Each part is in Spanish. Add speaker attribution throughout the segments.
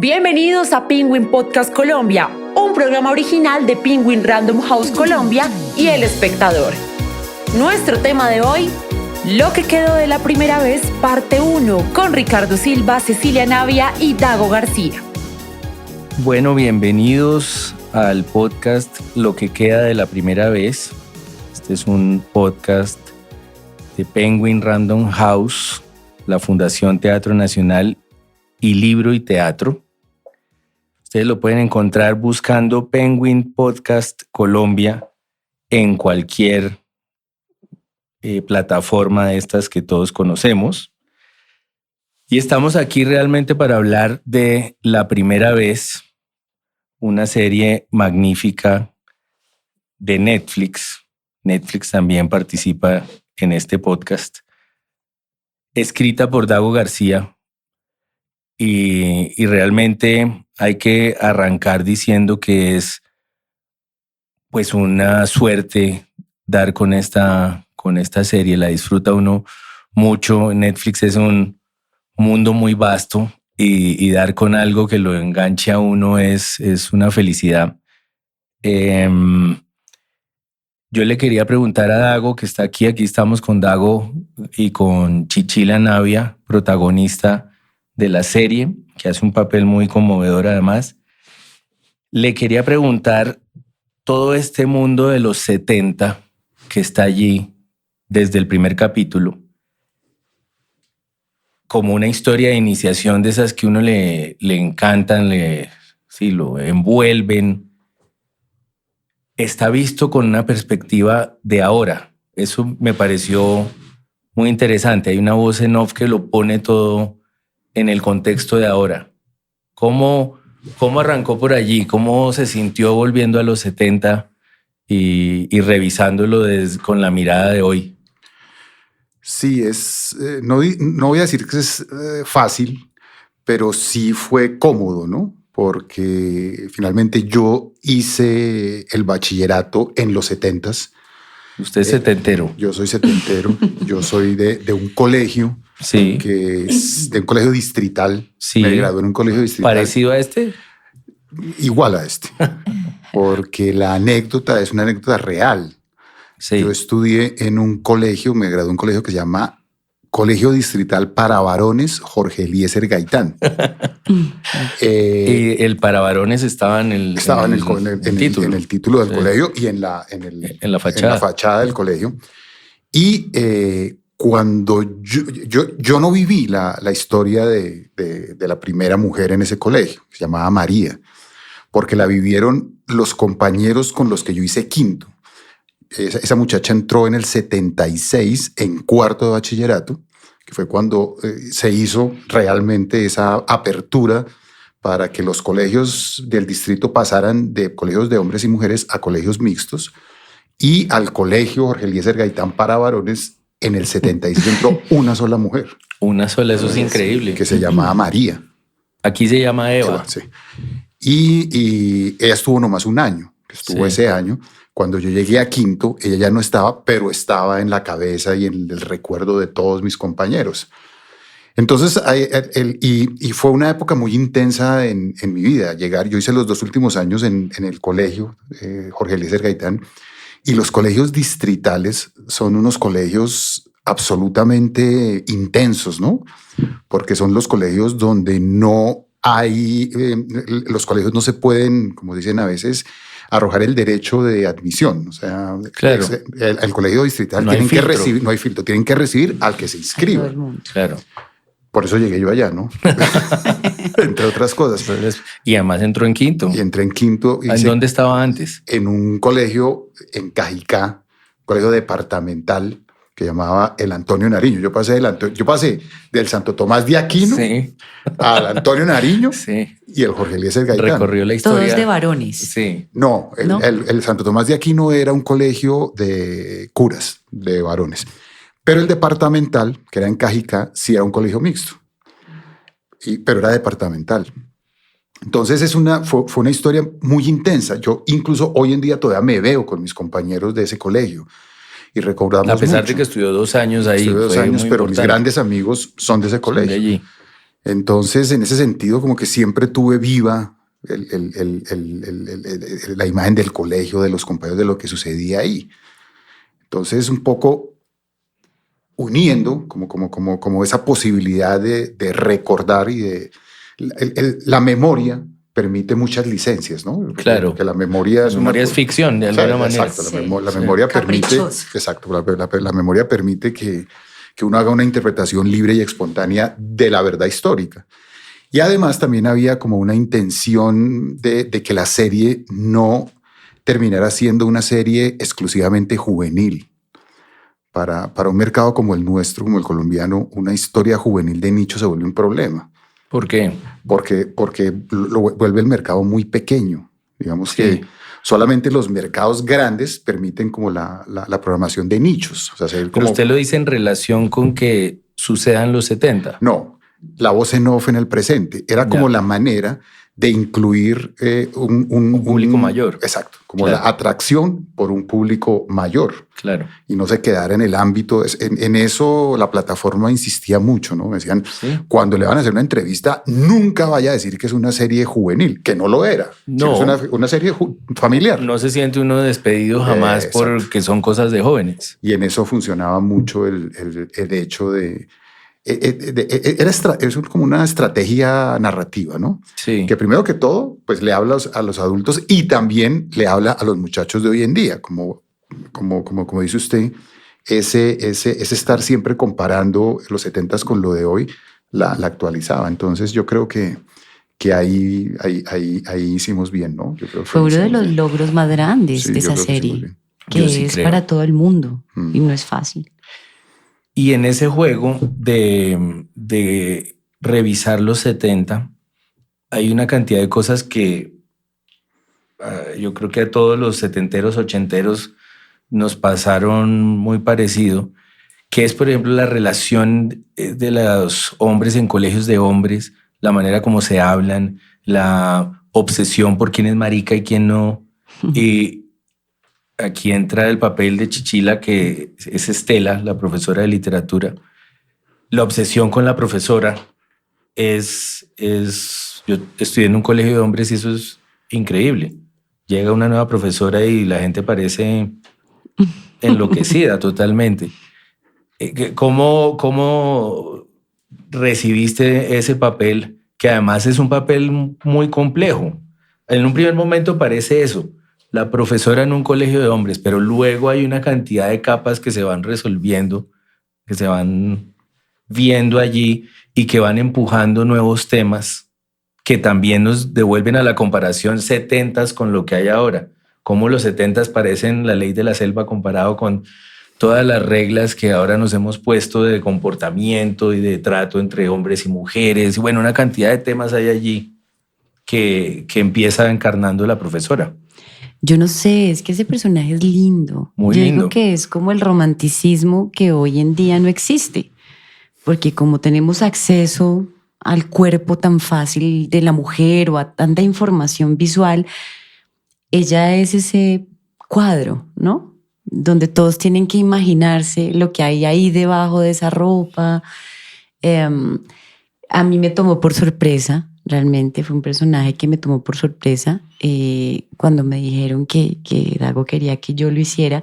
Speaker 1: Bienvenidos a Penguin Podcast Colombia, un programa original de Penguin Random House Colombia y El Espectador. Nuestro tema de hoy, lo que quedó de la primera vez, parte 1, con Ricardo Silva, Cecilia Navia y Dago García.
Speaker 2: Bueno, bienvenidos al podcast Lo que queda de la primera vez. Este es un podcast de Penguin Random House, la Fundación Teatro Nacional y Libro y Teatro. Ustedes lo pueden encontrar buscando Penguin Podcast Colombia en cualquier plataforma de estas que todos conocemos. Y estamos aquí realmente para hablar de La Primera Vez, una serie magnífica de Netflix. Netflix también participa en este podcast. Escrita por Dago García. Y realmente hay que arrancar diciendo que es pues una suerte dar con esta serie. La disfruta uno mucho. Netflix es un mundo muy vasto y dar con algo que lo enganche a uno es una felicidad. Yo le quería preguntar a Dago, que está aquí estamos con Dago y con Chichila Navia, protagonista de la serie, que hace un papel muy conmovedor además. Le quería preguntar todo este mundo de los 70 que está allí desde el primer capítulo, como una historia de iniciación de esas que uno le encantan, lo envuelven. Está visto con una perspectiva de ahora. Eso me pareció muy interesante. Hay una voz en off que lo pone todo en el contexto de ahora. ¿Cómo arrancó por allí? ¿Cómo se sintió volviendo a los 70 y revisándolo con la mirada de hoy?
Speaker 3: Sí, no voy a decir que es fácil, pero sí fue cómodo, ¿no? Porque finalmente yo hice el bachillerato en los 70s.
Speaker 2: Usted es setentero.
Speaker 3: Yo soy setentero. Yo soy de un colegio.
Speaker 2: Sí.
Speaker 3: Que es de un colegio distrital.
Speaker 2: Sí.
Speaker 3: Me gradué en un colegio distrital.
Speaker 2: ¿Parecido a este?
Speaker 3: Igual a este. Porque la anécdota es una anécdota real.
Speaker 2: Sí.
Speaker 3: Yo estudié en un colegio, me gradué en un colegio que se llama Colegio Distrital para Varones Jorge Eliezer Gaitán.
Speaker 2: Y el para varones estaba en el título.
Speaker 3: En el título del colegio y en la fachada del colegio. Y cuando yo no viví la historia de la primera mujer en ese colegio, se llamaba María, porque la vivieron los compañeros con los que yo hice quinto. Esa muchacha entró en el 76 en cuarto de bachillerato, que fue cuando se hizo realmente esa apertura para que los colegios del distrito pasaran de colegios de hombres y mujeres a colegios mixtos, y al colegio Jorge Eliezer Gaitán para varones en el 76 entró una sola mujer.
Speaker 2: Una sola, eso es increíble.
Speaker 3: Que se llamaba María.
Speaker 2: Aquí se llama Eva.
Speaker 3: Sí. Y ella estuvo nomás un año, estuvo ese año. Cuando yo llegué a quinto, ella ya no estaba, pero estaba en la cabeza y en el recuerdo de todos mis compañeros. Entonces, y fue una época muy intensa en mi vida. Yo hice los 2 últimos años en el colegio Jorge Eliezer Gaitán, y los colegios distritales son unos colegios absolutamente intensos, ¿no? Porque son los colegios donde no hay, los colegios no se pueden, como dicen a veces, arrojar el derecho de admisión. O sea,
Speaker 2: claro.
Speaker 3: El colegio distrital no hay filtro, tienen que recibir al que se inscribe.
Speaker 2: Claro.
Speaker 3: Por eso llegué yo allá, ¿no? Entre otras cosas.
Speaker 2: Y además entró en quinto.
Speaker 3: Y entré en quinto.
Speaker 2: ¿En dónde estaba antes?
Speaker 3: En un colegio en Cajicá, colegio departamental que llamaba el Antonio Nariño. Yo pasé del Santo Tomás de Aquino al Antonio Nariño y el Jorge Eliezer Gaitán.
Speaker 2: Recorrió la historia.
Speaker 1: Todos de varones.
Speaker 2: Sí.
Speaker 3: No, el Santo Tomás de Aquino era un colegio de curas, de varones. Pero el departamental, que era en Cajicá, sí era un colegio mixto. Pero era departamental. Entonces fue una historia muy intensa. Yo incluso hoy en día todavía me veo con mis compañeros de ese colegio. Y recordamos
Speaker 2: a pesar
Speaker 3: mucho.
Speaker 2: de que estudió 2 años ahí.
Speaker 3: Estudió 2 años, pero mis grandes amigos son de ese colegio.
Speaker 2: De allí.
Speaker 3: Entonces, en ese sentido, como que siempre tuve viva la imagen del colegio, de los compañeros, de lo que sucedía ahí. Entonces, un poco uniendo como esa posibilidad de recordar y de... La memoria permite muchas licencias, ¿no?
Speaker 2: Claro.
Speaker 3: Que la memoria
Speaker 2: es ficción, de alguna manera.
Speaker 3: Exacto, la memoria permite... Exacto, la memoria permite que uno haga una interpretación libre y espontánea de la verdad histórica. Y además también había como una intención de que la serie no terminara siendo una serie exclusivamente juvenil. Para un mercado como el nuestro, como el colombiano, una historia juvenil de nicho se vuelve un problema.
Speaker 2: ¿Por qué?
Speaker 3: Porque lo vuelve el mercado muy pequeño. Digamos que solamente los mercados grandes permiten como la programación de nichos. O sea,
Speaker 2: Pero usted lo dice en relación con que sucedan los 70.
Speaker 3: No, la voz en off en el presente. Era como la manera de incluir un
Speaker 2: público mayor.
Speaker 3: Exacto, como la atracción por un público mayor.
Speaker 2: Claro.
Speaker 3: Y no se quedara en el ámbito. En eso la plataforma insistía mucho, ¿no? Me decían, cuando le van a hacer una entrevista, nunca vaya a decir que es una serie juvenil, que no lo era.
Speaker 2: No.
Speaker 3: Es una serie familiar.
Speaker 2: No se siente uno despedido jamás porque son cosas de jóvenes.
Speaker 3: Y en eso funcionaba mucho el hecho de... Es como una estrategia narrativa, ¿no?
Speaker 2: Sí.
Speaker 3: Que primero que todo, pues le habla a los adultos y también le habla a los muchachos de hoy en día, como dice usted, ese estar siempre comparando los 70s con lo de hoy, la actualizaba. Entonces yo creo que ahí hicimos bien, ¿no? Yo creo que
Speaker 4: fue uno de los logros más grandes de esa serie, que es para todo el mundo y no es fácil.
Speaker 2: Y en ese juego de revisar los 70, hay una cantidad de cosas que yo creo que a todos los setenteros, ochenteros nos pasaron muy parecido, que es, por ejemplo, la relación de los hombres en colegios de hombres, la manera como se hablan, la obsesión por quién es marica y quién no. Y aquí entra el papel de Chichila, que es Estela, la profesora de literatura. La obsesión con la profesora es yo estudié en un colegio de hombres y eso es increíble. Llega una nueva profesora y la gente parece enloquecida totalmente. ¿Cómo recibiste ese papel? Que además es un papel muy complejo. En un primer momento parece eso, la profesora en un colegio de hombres, pero luego hay una cantidad de capas que se van resolviendo, que se van viendo allí y que van empujando nuevos temas que también nos devuelven a la comparación 70s con lo que hay ahora. Cómo los 70s parecen la ley de la selva comparado con todas las reglas que ahora nos hemos puesto de comportamiento y de trato entre hombres y mujeres. Y bueno, una cantidad de temas hay allí que empieza encarnando la profesora.
Speaker 4: Yo no sé, es que ese personaje es lindo.
Speaker 2: Muy
Speaker 4: Yo
Speaker 2: lindo.
Speaker 4: digo que es como el romanticismo que hoy en día no existe, porque como tenemos acceso al cuerpo tan fácil de la mujer o a tanta información visual, ella es ese cuadro, ¿no? Donde todos tienen que imaginarse lo que hay ahí debajo de esa ropa. A mí me tomó por sorpresa. Realmente fue un personaje que me tomó por sorpresa cuando me dijeron que Dago quería que yo lo hiciera.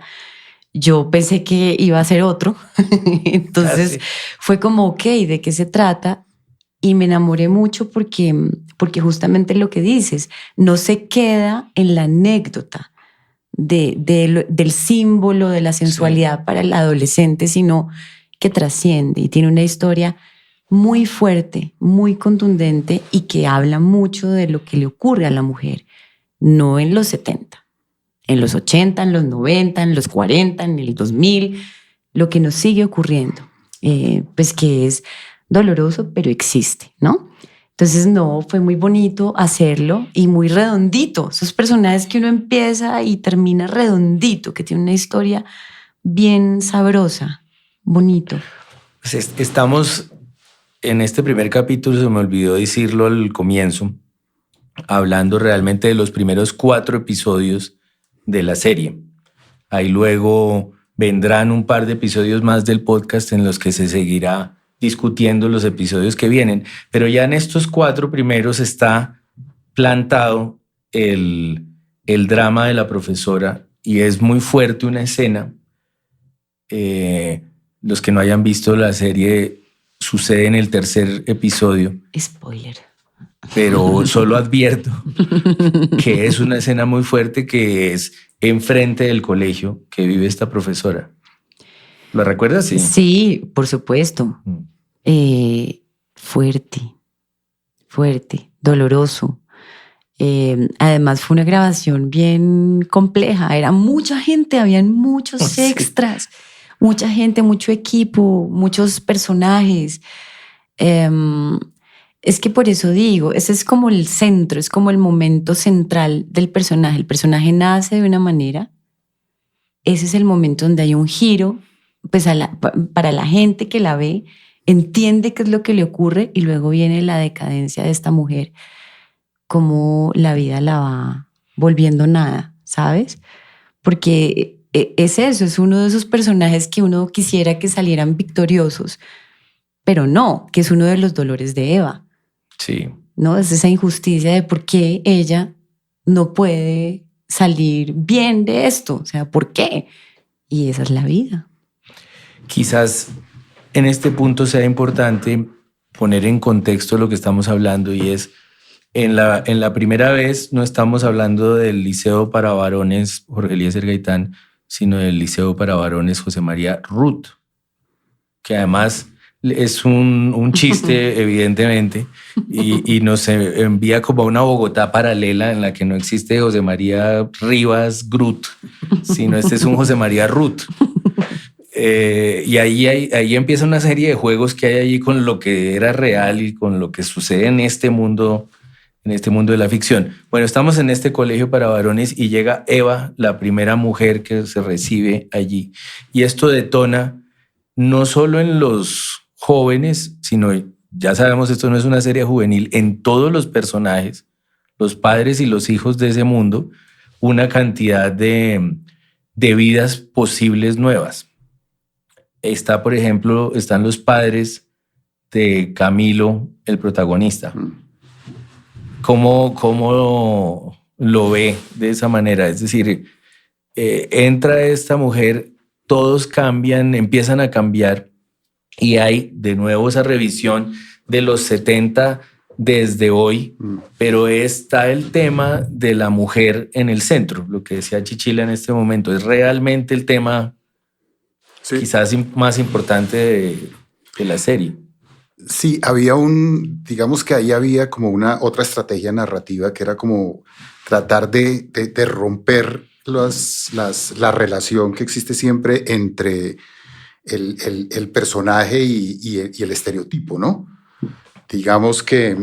Speaker 4: Yo pensé que iba a ser otro. Entonces fue como, ok, ¿de qué se trata? Y me enamoré mucho porque justamente lo que dices, no se queda en la anécdota del símbolo de la sensualidad para el adolescente, sino que trasciende y tiene una historia muy fuerte, muy contundente y que habla mucho de lo que le ocurre a la mujer, no en los 70, en los 80, en los 90, en los 40, en el 2000, lo que nos sigue ocurriendo, pues que es doloroso, pero existe, ¿no? Entonces, no, fue muy bonito hacerlo y muy redondito. Esos personajes que uno empieza y termina redondito, que tiene una historia bien sabrosa, bonito.
Speaker 2: Pues estamos... En este primer capítulo, se me olvidó decirlo al comienzo, hablando realmente de los primeros 4 episodios de la serie. Ahí luego vendrán un par de episodios más del podcast en los que se seguirá discutiendo los episodios que vienen. Pero ya en estos 4 primeros está plantado el drama de la profesora y es muy fuerte una escena. Los que no hayan visto la serie, sucede en el 3er episodio.
Speaker 4: Spoiler.
Speaker 2: Pero solo advierto que es una escena muy fuerte que es enfrente del colegio que vive esta profesora. ¿Lo recuerdas? Sí.
Speaker 4: Sí, por supuesto. Fuerte, doloroso. Además fue una grabación bien compleja. Era mucha gente, habían muchos extras, mucha gente, mucho equipo, muchos personajes. Es que por eso digo, ese es como el centro, es como el momento central del personaje. El personaje nace de una manera. Ese es el momento donde hay un giro, pues para la gente que la ve, entiende qué es lo que le ocurre y luego viene la decadencia de esta mujer, cómo la vida la va volviendo nada, ¿sabes? Porque es eso, es uno de esos personajes que uno quisiera que salieran victoriosos, pero no, que es uno de los dolores de Eva.
Speaker 2: Sí.
Speaker 4: ¿No? Es esa injusticia de por qué ella no puede salir bien de esto. O sea, ¿por qué? Y esa es la vida.
Speaker 2: Quizás en este punto sea importante poner en contexto lo que estamos hablando y es, en la primera vez no estamos hablando del Liceo para Varones Jorge Eliezer Gaitán, sino del Liceo para Varones José María Ruth, que además es un chiste, evidentemente, y nos envía como a una Bogotá paralela en la que no existe José María Rivas Grut, sino este es un José María Ruth. Y ahí empieza una serie de juegos que hay allí con lo que era real y con lo que sucede en este mundo de la ficción. Bueno, estamos en este colegio para varones y llega Eva, la primera mujer que se recibe allí. Y esto detona no solo en los jóvenes, sino, ya sabemos, esto no es una serie juvenil, en todos los personajes, los padres y los hijos de ese mundo, una cantidad de vidas posibles nuevas. Por ejemplo, están los padres de Camilo, el protagonista. ¿Cómo lo ve de esa manera? Es decir, entra esta mujer, todos cambian, empiezan a cambiar y hay de nuevo esa revisión de los 70 desde hoy, pero está el tema de la mujer en el centro, lo que decía Chichila en este momento, es realmente el tema quizás más importante de la serie.
Speaker 3: Sí, digamos que ahí había como una otra estrategia narrativa que era como tratar de romper la relación que existe siempre entre el personaje y el estereotipo, ¿no? Digamos que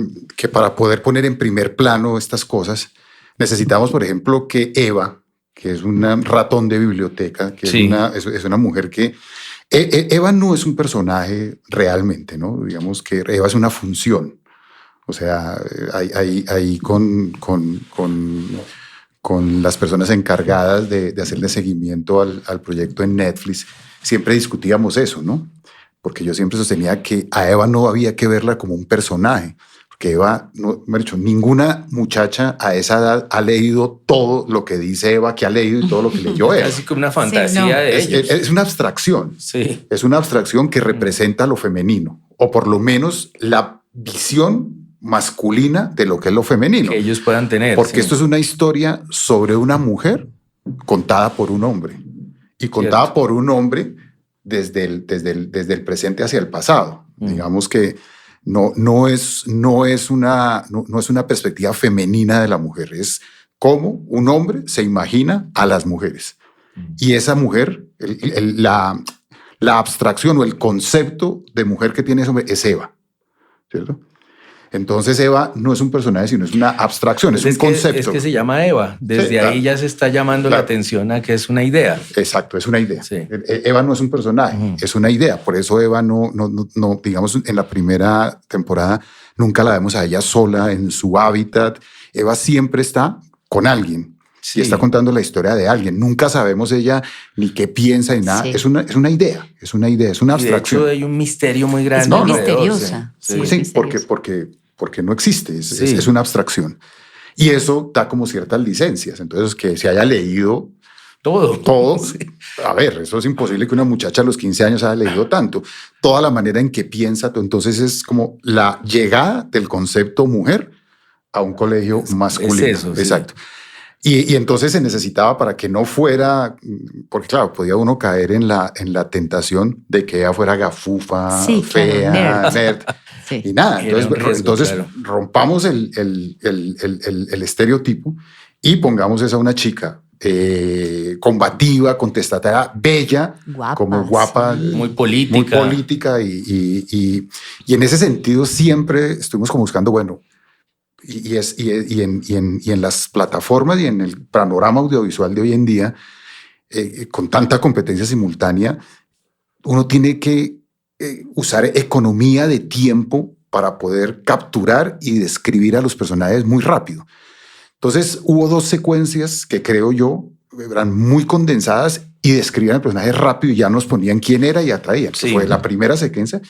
Speaker 3: para poder poner en primer plano estas cosas, necesitamos, por ejemplo, que Eva, que es un ratón de biblioteca, que es una mujer que... Eva no es un personaje realmente, ¿no? Digamos que Eva es una función. O sea, ahí con las personas encargadas de hacerle seguimiento al proyecto en Netflix, siempre discutíamos eso, ¿no? Porque yo siempre sostenía que a Eva no había que verla como un personaje, porque Eva, no, me ha dicho, ninguna muchacha a esa edad ha leído todo lo que dice Eva que ha leído y todo lo que leyó Eva.
Speaker 2: Casi como una fantasía de ellos.
Speaker 3: Es una abstracción.
Speaker 2: Sí.
Speaker 3: Es una abstracción que representa lo femenino, o por lo menos la visión masculina de lo que es lo femenino.
Speaker 2: Que ellos puedan tener.
Speaker 3: Porque esto es una historia sobre una mujer contada por un hombre. Y contada por un hombre desde el presente hacia el pasado. Digamos que no es una perspectiva femenina de la mujer, es cómo un hombre se imagina a las mujeres. Y esa mujer, la abstracción o el concepto de mujer que tiene ese hombre es Eva, ¿cierto? Entonces Eva no es un personaje, sino es una abstracción, es un concepto.
Speaker 2: Es que se llama Eva. Desde ahí ya se está llamando la atención a que es una idea.
Speaker 3: Exacto, es una idea.
Speaker 2: Sí.
Speaker 3: Eva no es un personaje, es una idea. Por eso Eva no, digamos, en la primera temporada nunca la vemos a ella sola en su hábitat. Eva siempre está con alguien. Sí. Y está contando la historia de alguien. Nunca sabemos ella ni qué piensa ni nada. Sí. Es una idea, es una abstracción.
Speaker 2: De hecho, hay un misterio muy grande.
Speaker 4: Es muy misteriosa.
Speaker 3: Sí, porque no existe, es una abstracción. Y eso da como ciertas licencias. Entonces, que se haya leído todo. Sí. A ver, eso es imposible que una muchacha a los 15 años haya leído tanto. Toda la manera en que piensa. Entonces es como la llegada del concepto mujer a un colegio masculino.
Speaker 2: Es eso,
Speaker 3: exacto. Sí. Y entonces se necesitaba para que no fuera, porque claro, podía uno caer en la tentación de que ella fuera gafufa, fea, nerd. Sí. Y nada, entonces rompamos el estereotipo y pongamos esa a una chica combativa, contestataria, bella, guapa,
Speaker 2: sí. Muy política
Speaker 3: y en ese sentido siempre estuvimos como buscando, bueno, y en las plataformas y en el panorama audiovisual de hoy en día, con tanta competencia simultánea, uno tiene que usar economía de tiempo para poder capturar y describir a los personajes muy rápido. Entonces hubo 2 secuencias que creo yo eran muy condensadas y describían al personaje rápido y ya nos ponían quién era y atraían. Sí. Fue la primera secuencia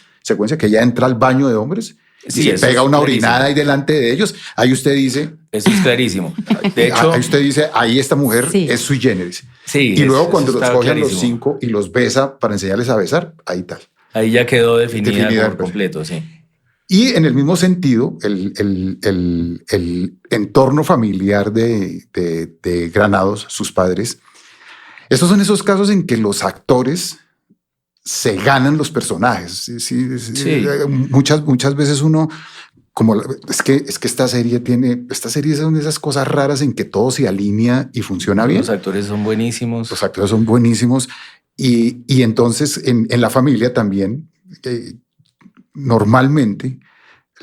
Speaker 3: que ella entra al baño de hombres y se pega una orinada ahí delante de ellos. Ahí usted dice...
Speaker 2: Eso es clarísimo. De hecho...
Speaker 3: Ahí usted dice, ahí esta mujer es sui generis.
Speaker 2: Sí,
Speaker 3: y luego cuando los cogen los 5 y los besa para enseñarles a besar, ahí tal.
Speaker 2: Ahí ya quedó definida por completo, sí.
Speaker 3: Y en el mismo sentido, el entorno familiar de Granados, sus padres, estos son esos casos en que los actores se ganan los personajes. Sí. Muchas veces uno, como es que esta serie son esas cosas raras en que todo se alinea y funciona bien.
Speaker 2: Los actores son buenísimos.
Speaker 3: Y entonces en la familia también, normalmente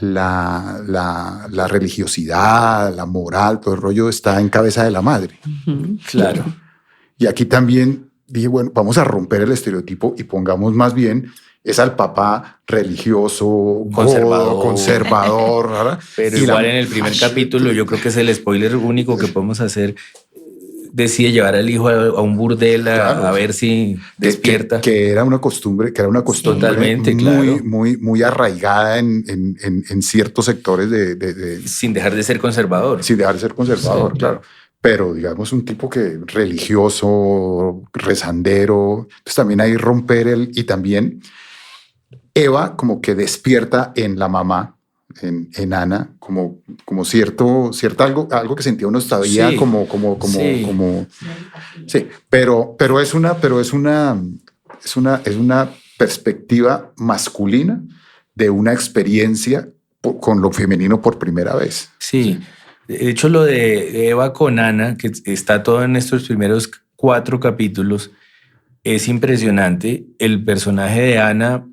Speaker 3: la religiosidad, la moral, todo el rollo está en cabeza de la madre.
Speaker 2: Claro.
Speaker 3: Y aquí también dije, bueno, vamos a romper el estereotipo y pongamos más bien es al papá religioso, conservador. ¿verdad?
Speaker 2: Pero igual en el primer capítulo, yo creo que es el spoiler único que podemos hacer, decide llevar al hijo a un burdel a ver si despierta.
Speaker 3: Que era una costumbre,
Speaker 2: totalmente,
Speaker 3: muy arraigada en ciertos sectores
Speaker 2: sin dejar de ser conservador.
Speaker 3: Sin dejar de ser conservador, claro. Pero digamos un tipo que religioso, rezandero. Entonces también hay romper y también Eva como que despierta en la mamá, en Ana, como cierto algo que sentía uno todavía sí, pero es una perspectiva masculina de una experiencia con lo femenino por primera vez.
Speaker 2: Sí. De hecho, lo de Eva con Ana, que está todo en estos primeros 4 capítulos, es impresionante. El personaje de Ana,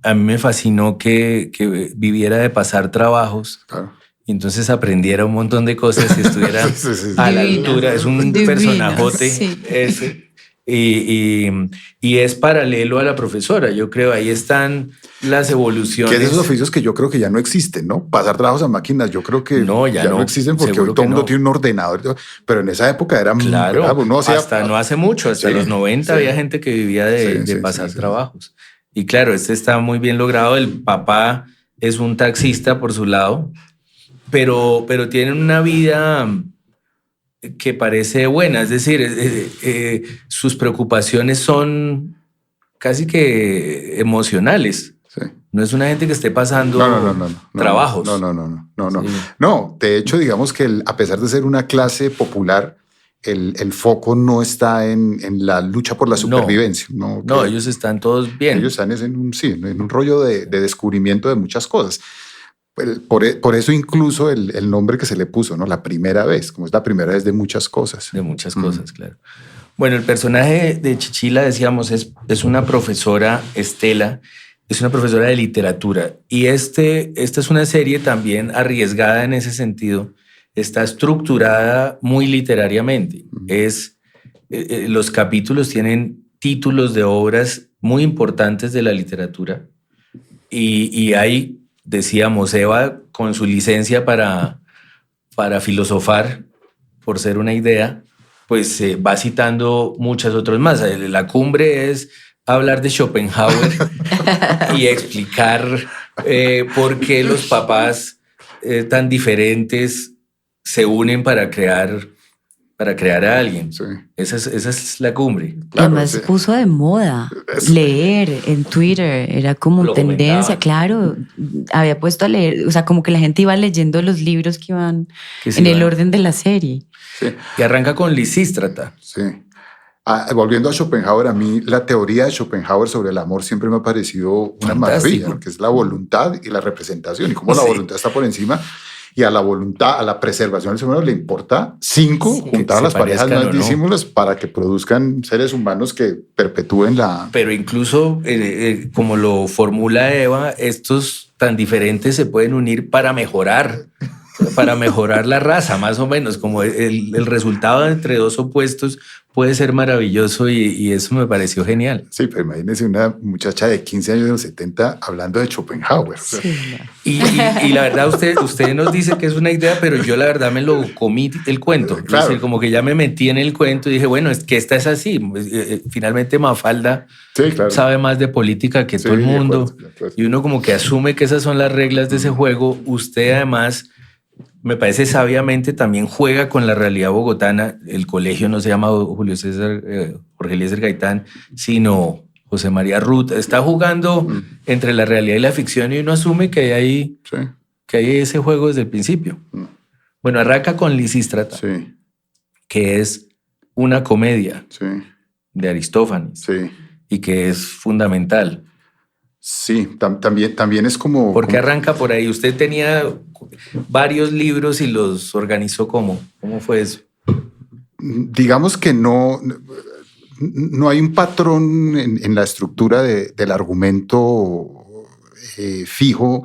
Speaker 2: a mí me fascinó que viviera de pasar trabajos. Claro. Y entonces aprendiera un montón de cosas y estuviera a la altura. Es un personajote ese. Y es paralelo a la profesora. Yo creo ahí están las evoluciones.
Speaker 3: Que esos oficios que yo creo que ya no existen, ¿no? Pasar trabajos a máquinas, yo creo que ya no existen porque hoy todo el mundo tiene un ordenador. Pero en esa época era
Speaker 2: claro, hasta no hace mucho, hasta los 90 había gente que vivía de pasar trabajos. Y claro, está muy bien logrado. El papá es un taxista por su lado, pero tienen una vida que parece buena, es decir, sus preocupaciones son casi que emocionales. Sí. No es una gente que esté pasando trabajos.
Speaker 3: No, de hecho, digamos que a pesar de ser una clase popular, el foco no está en la lucha por la supervivencia. No,
Speaker 2: ellos están todos bien.
Speaker 3: Ellos están en un rollo de descubrimiento de muchas cosas. Por eso incluso el nombre que se le puso, ¿no? La primera vez, como es la primera vez de muchas cosas.
Speaker 2: De muchas cosas, claro. Bueno, el personaje de Chichila, decíamos, es una profesora, Estela, es una profesora de literatura. Y esta es una serie también arriesgada en ese sentido. Está estructurada muy literariamente. Los capítulos tienen títulos de obras muy importantes de la literatura. Y hay... Decíamos, Eva, con su licencia para filosofar, por ser una idea, pues va citando muchas otras más. La cumbre es hablar de Schopenhauer y explicar por qué los papás tan diferentes se unen para crear a alguien. Sí. Esa es la cumbre.
Speaker 4: Claro, además puso de moda leer en Twitter, era como lo tendencia, claro. Había puesto a leer, o sea, como que la gente iba leyendo los libros que iban en el orden de la serie.
Speaker 2: Sí. Y arranca con Lisístrata.
Speaker 3: Sí. Volviendo a Schopenhauer, a mí la teoría de Schopenhauer sobre el amor siempre me ha parecido una maravilla, porque es la voluntad y la representación, y cómo la voluntad está por encima, y a la voluntad, a la preservación del ser humano le importa 5, juntar a las parejas más disímiles para que produzcan seres humanos que perpetúen la...
Speaker 2: Pero incluso, como lo formula Eva, estos tan diferentes se pueden unir para mejorar la raza, más o menos, como el resultado entre dos opuestos puede ser maravilloso y eso me pareció genial.
Speaker 3: Sí, pero imagínense una muchacha de 15 años de los 70 hablando de Schopenhauer.
Speaker 2: Sí. Y la verdad, usted nos dice que es una idea, pero yo la verdad me lo comí el cuento. Claro. Es decir, como que ya me metí en el cuento y dije, bueno, es que esta es así. Finalmente Mafalda sabe más de política que todo el mundo. De acuerdo. Y uno como que asume que esas son las reglas de ese juego. Usted además... me parece sabiamente también juega con la realidad bogotana. El colegio no se llama Julio César, Jorge Eliezer Gaitán, sino José María Ruth. Está jugando entre la realidad y la ficción y uno asume que hay ese juego desde el principio. Bueno, arranca con Lisístrata, que es una comedia de Aristófanes y que es fundamental.
Speaker 3: Sí, también es como...
Speaker 2: ¿Por qué arranca por ahí? Usted tenía varios libros y los organizó ¿cómo? ¿Cómo fue eso?
Speaker 3: Digamos que no hay un patrón en la estructura del argumento fijo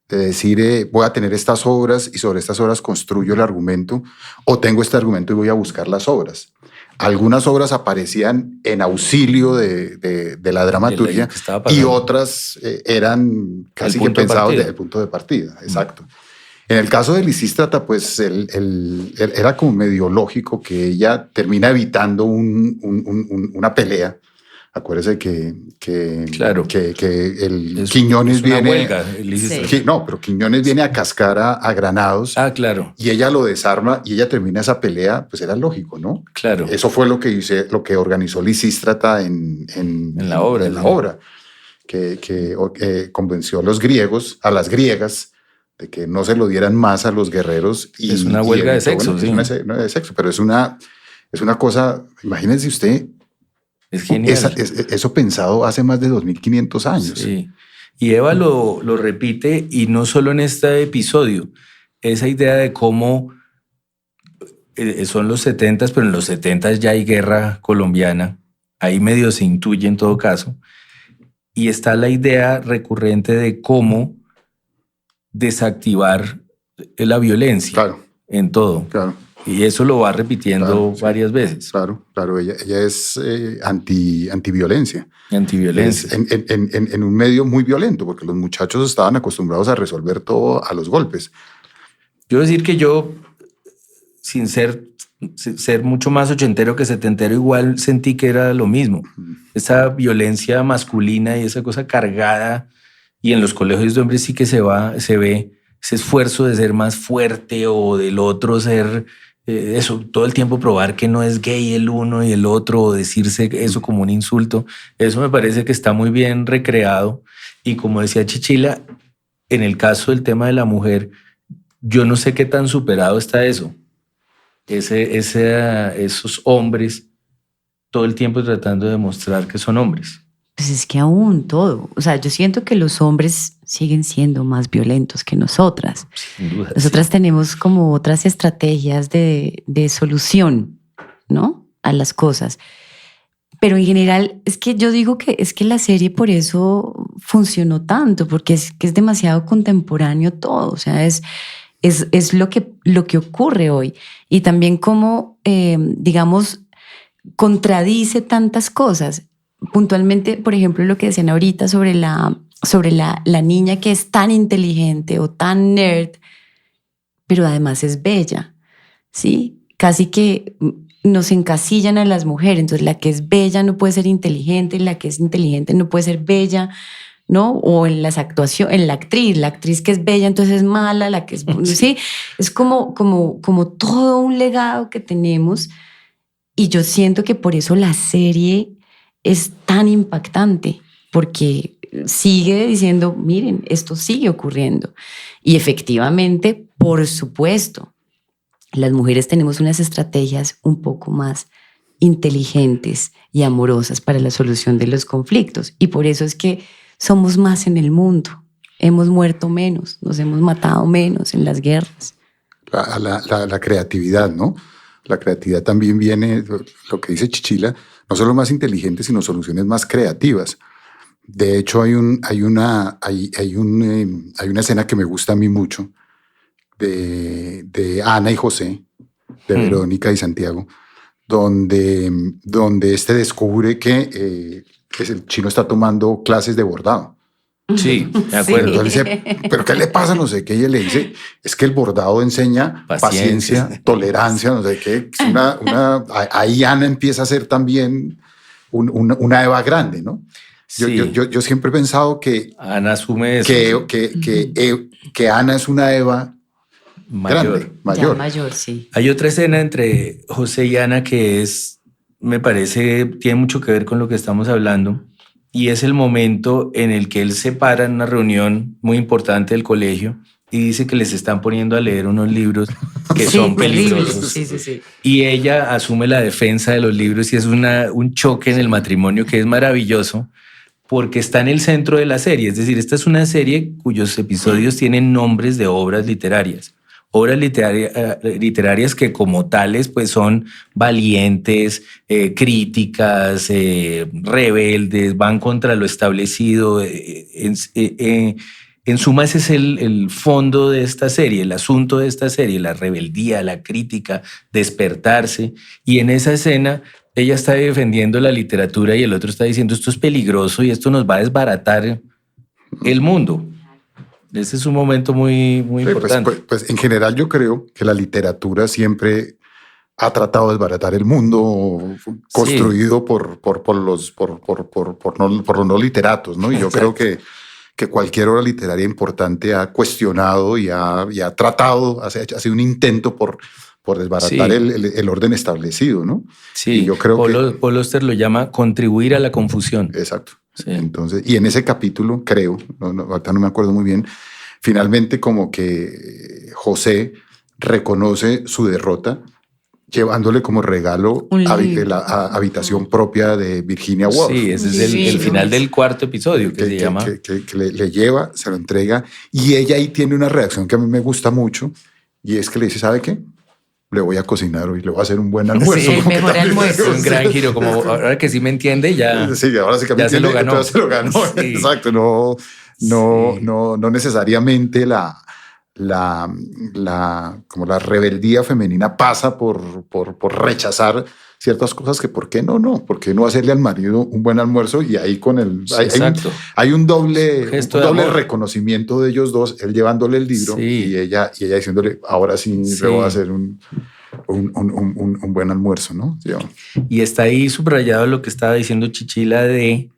Speaker 3: de decir voy a tener estas obras y sobre estas obras construyo el argumento, o tengo este argumento y voy a buscar las obras. Algunas obras aparecían en auxilio de la dramaturgia y otras eran casi que pensadas desde el punto de partida. Exacto. En el caso de Lisístrata, pues era como medio lógico que ella termina evitando una pelea. Acuérdese que Quiñones viene...
Speaker 2: Huelga,
Speaker 3: pero Quiñones viene a cascar a Granados.
Speaker 2: Ah, claro.
Speaker 3: Y ella lo desarma y ella termina esa pelea, pues era lógico, ¿no?
Speaker 2: Claro.
Speaker 3: Eso fue lo que organizó Lisístrata en la obra. Que convenció a los griegos, a las griegas, de que no se lo dieran más a los guerreros.
Speaker 2: Es una huelga de sexo,
Speaker 3: sí. No de sexo, pero es una cosa, imagínense usted...
Speaker 2: Es genial.
Speaker 3: Eso pensado hace más de 2500 años.
Speaker 2: Sí. Y Eva lo repite, y no solo en este episodio, esa idea de cómo son los 70s, pero en los 70s ya hay guerra colombiana, ahí medio se intuye en todo caso, y está la idea recurrente de cómo desactivar la violencia en todo.
Speaker 3: Claro.
Speaker 2: Y eso lo va repitiendo varias veces.
Speaker 3: Claro, ella es antiviolencia.
Speaker 2: Antiviolencia.
Speaker 3: En un medio muy violento, porque los muchachos estaban acostumbrados a resolver todo a los golpes.
Speaker 2: Yo decir que yo, sin ser mucho más ochentero que setentero, igual sentí que era lo mismo. Esa violencia masculina y esa cosa cargada, y en los colegios de hombres sí que se ve ese esfuerzo de ser más fuerte o del otro ser... eso, todo el tiempo probar que no es gay el uno y el otro, o decirse eso como un insulto. Eso me parece que está muy bien recreado. Y como decía Chichila, en el caso del tema de la mujer, yo no sé qué tan superado está eso. Esos hombres todo el tiempo tratando de demostrar que son hombres.
Speaker 4: Pues es que aún todo. O sea, yo siento que los hombres siguen siendo más violentos que nosotras.
Speaker 2: Sin duda.
Speaker 4: Nosotras tenemos como otras estrategias de solución, ¿no? A las cosas. Pero en general, es que yo digo que es que la serie por eso funcionó tanto, porque es demasiado contemporáneo todo. O sea, es lo que ocurre hoy. Y también como, digamos, contradice tantas cosas. Puntualmente, por ejemplo, lo que decían ahorita sobre la niña que es tan inteligente o tan nerd, pero además es bella, ¿sí? casi que nos encasillan a las mujeres. Entonces la que es bella no puede ser inteligente, la que es inteligente no puede ser bella, ¿no? O en las actuaciones, en la actriz que es bella entonces es mala, la que es... sí, es como todo un legado que tenemos, y yo siento que por eso la serie es tan impactante, porque sigue diciendo, miren, esto sigue ocurriendo. Y efectivamente, por supuesto, las mujeres tenemos unas estrategias un poco más inteligentes y amorosas para la solución de los conflictos. Y por eso es que somos más en el mundo. Hemos muerto menos, nos hemos matado menos en las guerras.
Speaker 3: La creatividad, ¿no? La creatividad también viene, lo que dice Chichila, no solo más inteligentes, sino soluciones más creativas. De hecho, hay una escena que me gusta a mí mucho, de Ana y José, de Verónica y Santiago, donde descubre que el chino está tomando clases de bordado.
Speaker 2: Sí, de acuerdo.
Speaker 3: Entonces dice, ¿pero qué le pasa? No sé qué. Y ella le dice, es que el bordado enseña paciencia, tolerancia, no sé qué. Ahí Ana empieza a ser también una Eva grande, ¿no?
Speaker 2: Sí.
Speaker 3: Yo siempre he pensado que
Speaker 2: Ana asume eso.
Speaker 3: Que Ana es una Eva mayor.
Speaker 4: Ya mayor, sí.
Speaker 2: Hay otra escena entre José y Ana que me parece, tiene mucho que ver con lo que estamos hablando, y es el momento en el que él se para en una reunión muy importante del colegio y dice que les están poniendo a leer unos libros que son peligrosos.
Speaker 4: Sí.
Speaker 2: Y ella asume la defensa de los libros, y es un choque en el matrimonio que es maravilloso, porque está en el centro de la serie. Es decir, esta es una serie cuyos episodios tienen nombres de obras literarias. Obras literarias que como tales pues son valientes, críticas, rebeldes, van contra lo establecido. En suma, ese es el fondo de esta serie, el asunto de esta serie, la rebeldía, la crítica, despertarse. Y en esa escena ella está defendiendo la literatura y el otro está diciendo esto es peligroso y esto nos va a desbaratar el mundo. Ese es un momento muy importante.
Speaker 3: Pues en general yo creo que la literatura siempre ha tratado de desbaratar el mundo construido por los no literatos, ¿no? Y yo creo que cualquier obra literaria importante ha cuestionado y ha tratado, ha sido un intento por desbaratar el orden establecido, ¿no?
Speaker 2: Sí,
Speaker 3: y yo creo
Speaker 2: Paul Auster lo llama contribuir a la confusión.
Speaker 3: Exacto.
Speaker 2: Sí.
Speaker 3: Entonces, y en ese capítulo, creo, ahorita no me acuerdo muy bien, finalmente como que José reconoce su derrota llevándole como regalo la habitación propia de Virginia Woolf.
Speaker 2: Sí, ese es el final del cuarto episodio que se llama.
Speaker 3: Que le lleva, se lo entrega, y ella ahí tiene una reacción que a mí me gusta mucho, y es que le dice, ¿sabe qué? Le voy a cocinar hoy, le voy a hacer un buen almuerzo.
Speaker 4: Sí, el mejor almuerzo.
Speaker 2: Es un gran giro, como ahora que sí me entiende, ya.
Speaker 3: Sí, ahora sí que me entiende, ya se lo ganó. Sí. Exacto, no necesariamente como la rebeldía femenina pasa por rechazar ciertas cosas que ¿por qué no? ¿Por qué no hacerle al marido un buen almuerzo? Y ahí con hay un doble reconocimiento de ellos dos, él llevándole el libro y ella diciéndole, ahora sí le voy a hacer un buen almuerzo, ¿no? Sí.
Speaker 2: Y está ahí subrayado lo que estaba diciendo Chichila de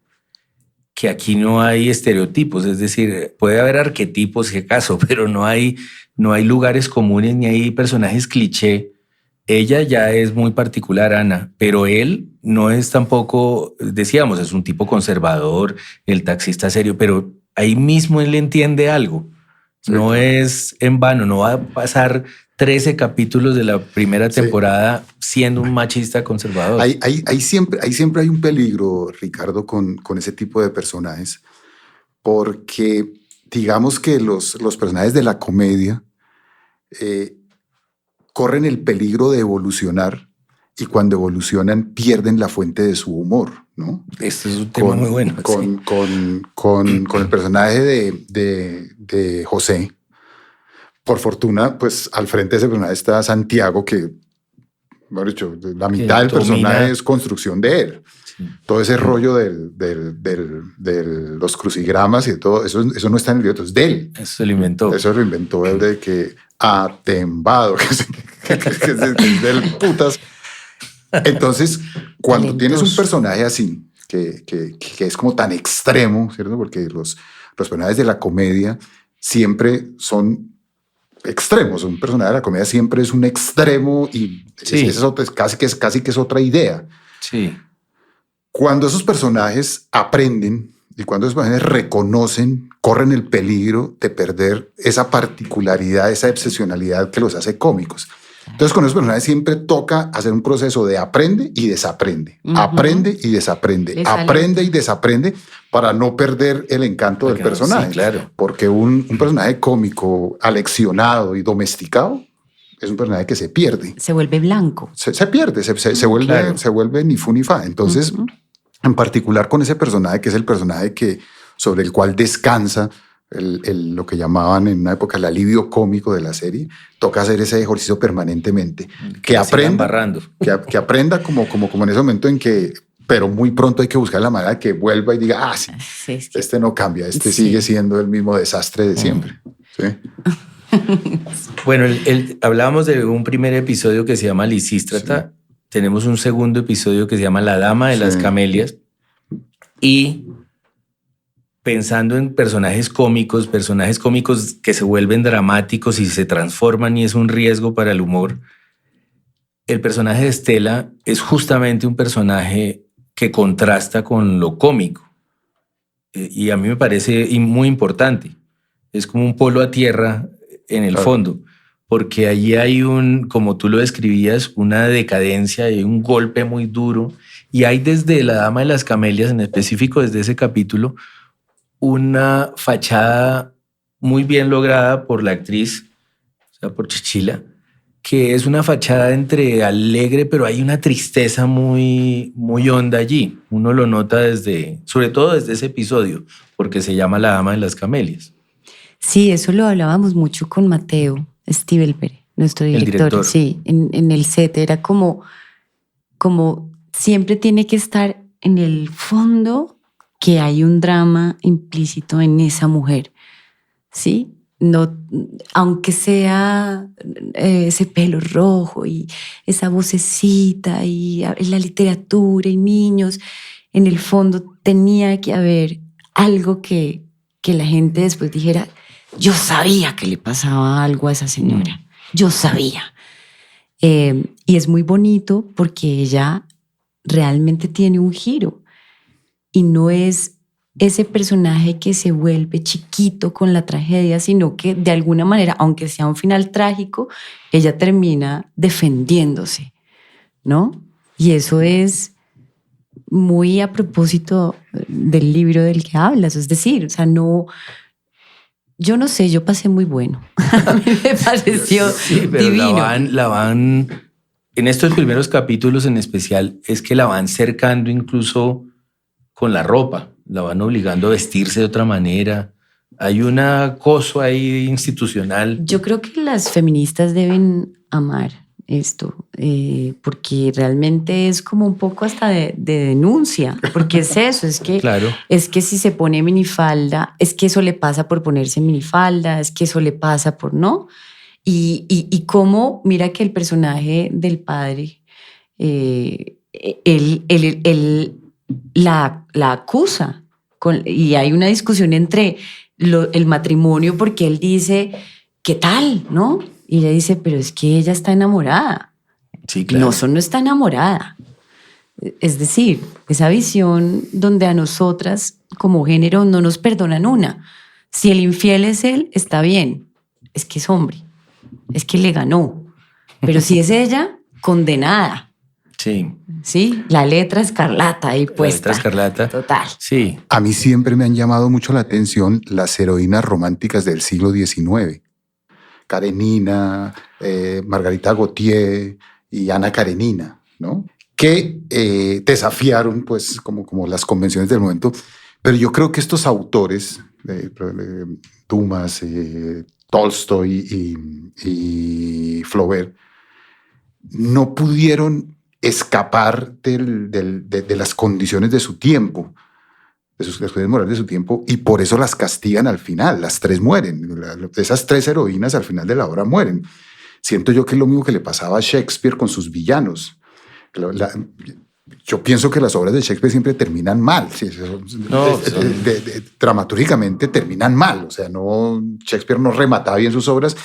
Speaker 2: que aquí no hay estereotipos, es decir, puede haber arquetipos, si acaso, pero no hay lugares comunes ni hay personajes cliché. Ella ya es muy particular, Ana, pero él no es tampoco, decíamos, es un tipo conservador, el taxista serio, pero ahí mismo él entiende algo. Sí. No es en vano, no va a pasar 13 capítulos de la primera temporada siendo un machista conservador.
Speaker 3: Ahí siempre hay un peligro, Ricardo, con ese tipo de personajes, porque digamos que los personajes de la comedia corren el peligro de evolucionar, y cuando evolucionan pierden la fuente de su humor, ¿no?
Speaker 2: Este es un tema muy bueno.
Speaker 3: Con el personaje de José, por fortuna, pues al frente de ese personaje está Santiago, que, mejor dicho, la mitad del personaje es construcción de él. Sí. Todo ese rollo de los crucigramas y de todo, eso no está en el libro, es de él.
Speaker 2: Eso lo inventó.
Speaker 3: Eso lo inventó él, de que atembado, que es del putas. Entonces, cuando tienes un personaje así, que es como tan extremo, ¿cierto? Porque los personajes de la comedia siempre son extremos. Un personaje de la comedia siempre es un extremo y casi que es otra idea.
Speaker 2: Sí.
Speaker 3: Cuando esos personajes aprenden y cuando esos personajes reconocen, corren el peligro de perder esa particularidad, esa excepcionalidad que los hace cómicos. Entonces, con esos personajes siempre toca hacer un proceso de aprende y desaprende, aprende y desaprende, aprende y desaprende para no perder el encanto del personaje.
Speaker 2: Sí, claro.
Speaker 3: Porque un personaje cómico aleccionado y domesticado es un personaje que se pierde.
Speaker 4: Se vuelve blanco.
Speaker 3: Se pierde, se vuelve ni fu ni fa. Entonces, en particular con ese personaje, que es el personaje sobre el cual descansa lo que llamaban en una época el alivio cómico de la serie, toca hacer ese ejercicio permanentemente. Que aprenda como en ese momento en que, pero muy pronto hay que buscar la manera de que vuelva y diga, sí, este no cambia, sigue siendo el mismo desastre de siempre. ¿Sí?
Speaker 2: Bueno, hablábamos de un primer episodio que se llama Lisístrata. Sí. Tenemos un segundo episodio que se llama La Dama de las Camelias. Y pensando en personajes cómicos que se vuelven dramáticos y se transforman y es un riesgo para el humor, el personaje de Estela es justamente un personaje que contrasta con lo cómico. Y a mí me parece muy importante. Es como un polo a tierra en el fondo, porque allí hay como tú lo describías, una decadencia y un golpe muy duro. Y hay desde La Dama de las Camelias, en específico desde ese capítulo, una fachada muy bien lograda por la actriz, o sea, por Chichila, que es una fachada entre alegre, pero hay una tristeza muy, muy honda allí. Uno lo nota sobre todo desde ese episodio, porque se llama La Dama de las Camelias.
Speaker 4: Sí, eso lo hablábamos mucho con Mateo Stivelberg, nuestro director. Sí, en el set era como siempre tiene que estar en el fondo que hay un drama implícito en esa mujer, ¿sí? No, aunque sea ese pelo rojo y esa vocecita y la literatura y niños, en el fondo tenía que haber algo que la gente después dijera, yo sabía que le pasaba algo a esa señora, yo sabía. Y es muy bonito porque ella realmente tiene un giro y no es ese personaje que se vuelve chiquito con la tragedia, sino que de alguna manera, aunque sea un final trágico, ella termina defendiéndose, ¿no? Y eso es muy a propósito del libro del que hablas, es decir, o sea, no... Yo no sé, yo pasé muy bueno. A mí me pareció divino.
Speaker 2: La van, en estos primeros capítulos en especial, es que la van cercando incluso con la ropa. La van obligando a vestirse de otra manera. Hay un acoso ahí institucional.
Speaker 4: Yo creo que las feministas deben amar esto, porque realmente es como un poco hasta de denuncia, porque es eso, es que,
Speaker 2: claro.
Speaker 4: Es que si se pone minifalda, es que eso le pasa por ponerse minifalda, es que eso le pasa por no. Y cómo, mira que el personaje del padre, él la acusa, y hay una discusión entre el matrimonio, porque él dice, ¿qué tal? ¿No? Y ella dice, pero es que ella está enamorada.
Speaker 2: Sí, claro.
Speaker 4: No está enamorada. Es decir, esa visión donde a nosotras como género no nos perdonan una. Si el infiel es él, está bien. Es que es hombre. Es que le ganó. Pero si es ella, condenada.
Speaker 2: Sí.
Speaker 4: Sí, la letra escarlata ahí puesta.
Speaker 2: La letra escarlata.
Speaker 4: Total.
Speaker 2: Sí.
Speaker 3: A mí siempre me han llamado mucho la atención las heroínas románticas del siglo XIX. Karenina, Margarita Gautier y Ana Karenina, ¿no? Que desafiaron, pues, como las convenciones del momento. Pero yo creo que estos autores, Dumas, Tolstoy y Flaubert, no pudieron escapar de las condiciones de su tiempo, de sus condiciones morales de su tiempo, y por eso las castigan al final. Las tres mueren. Esas tres heroínas al final de la obra mueren. siento yo que es lo mismo que le pasaba a Shakespeare con sus villanos. Yo pienso que las obras de Shakespeare siempre terminan mal. Dramatúrgicamente terminan mal. O sea, Shakespeare no remataba bien sus obras,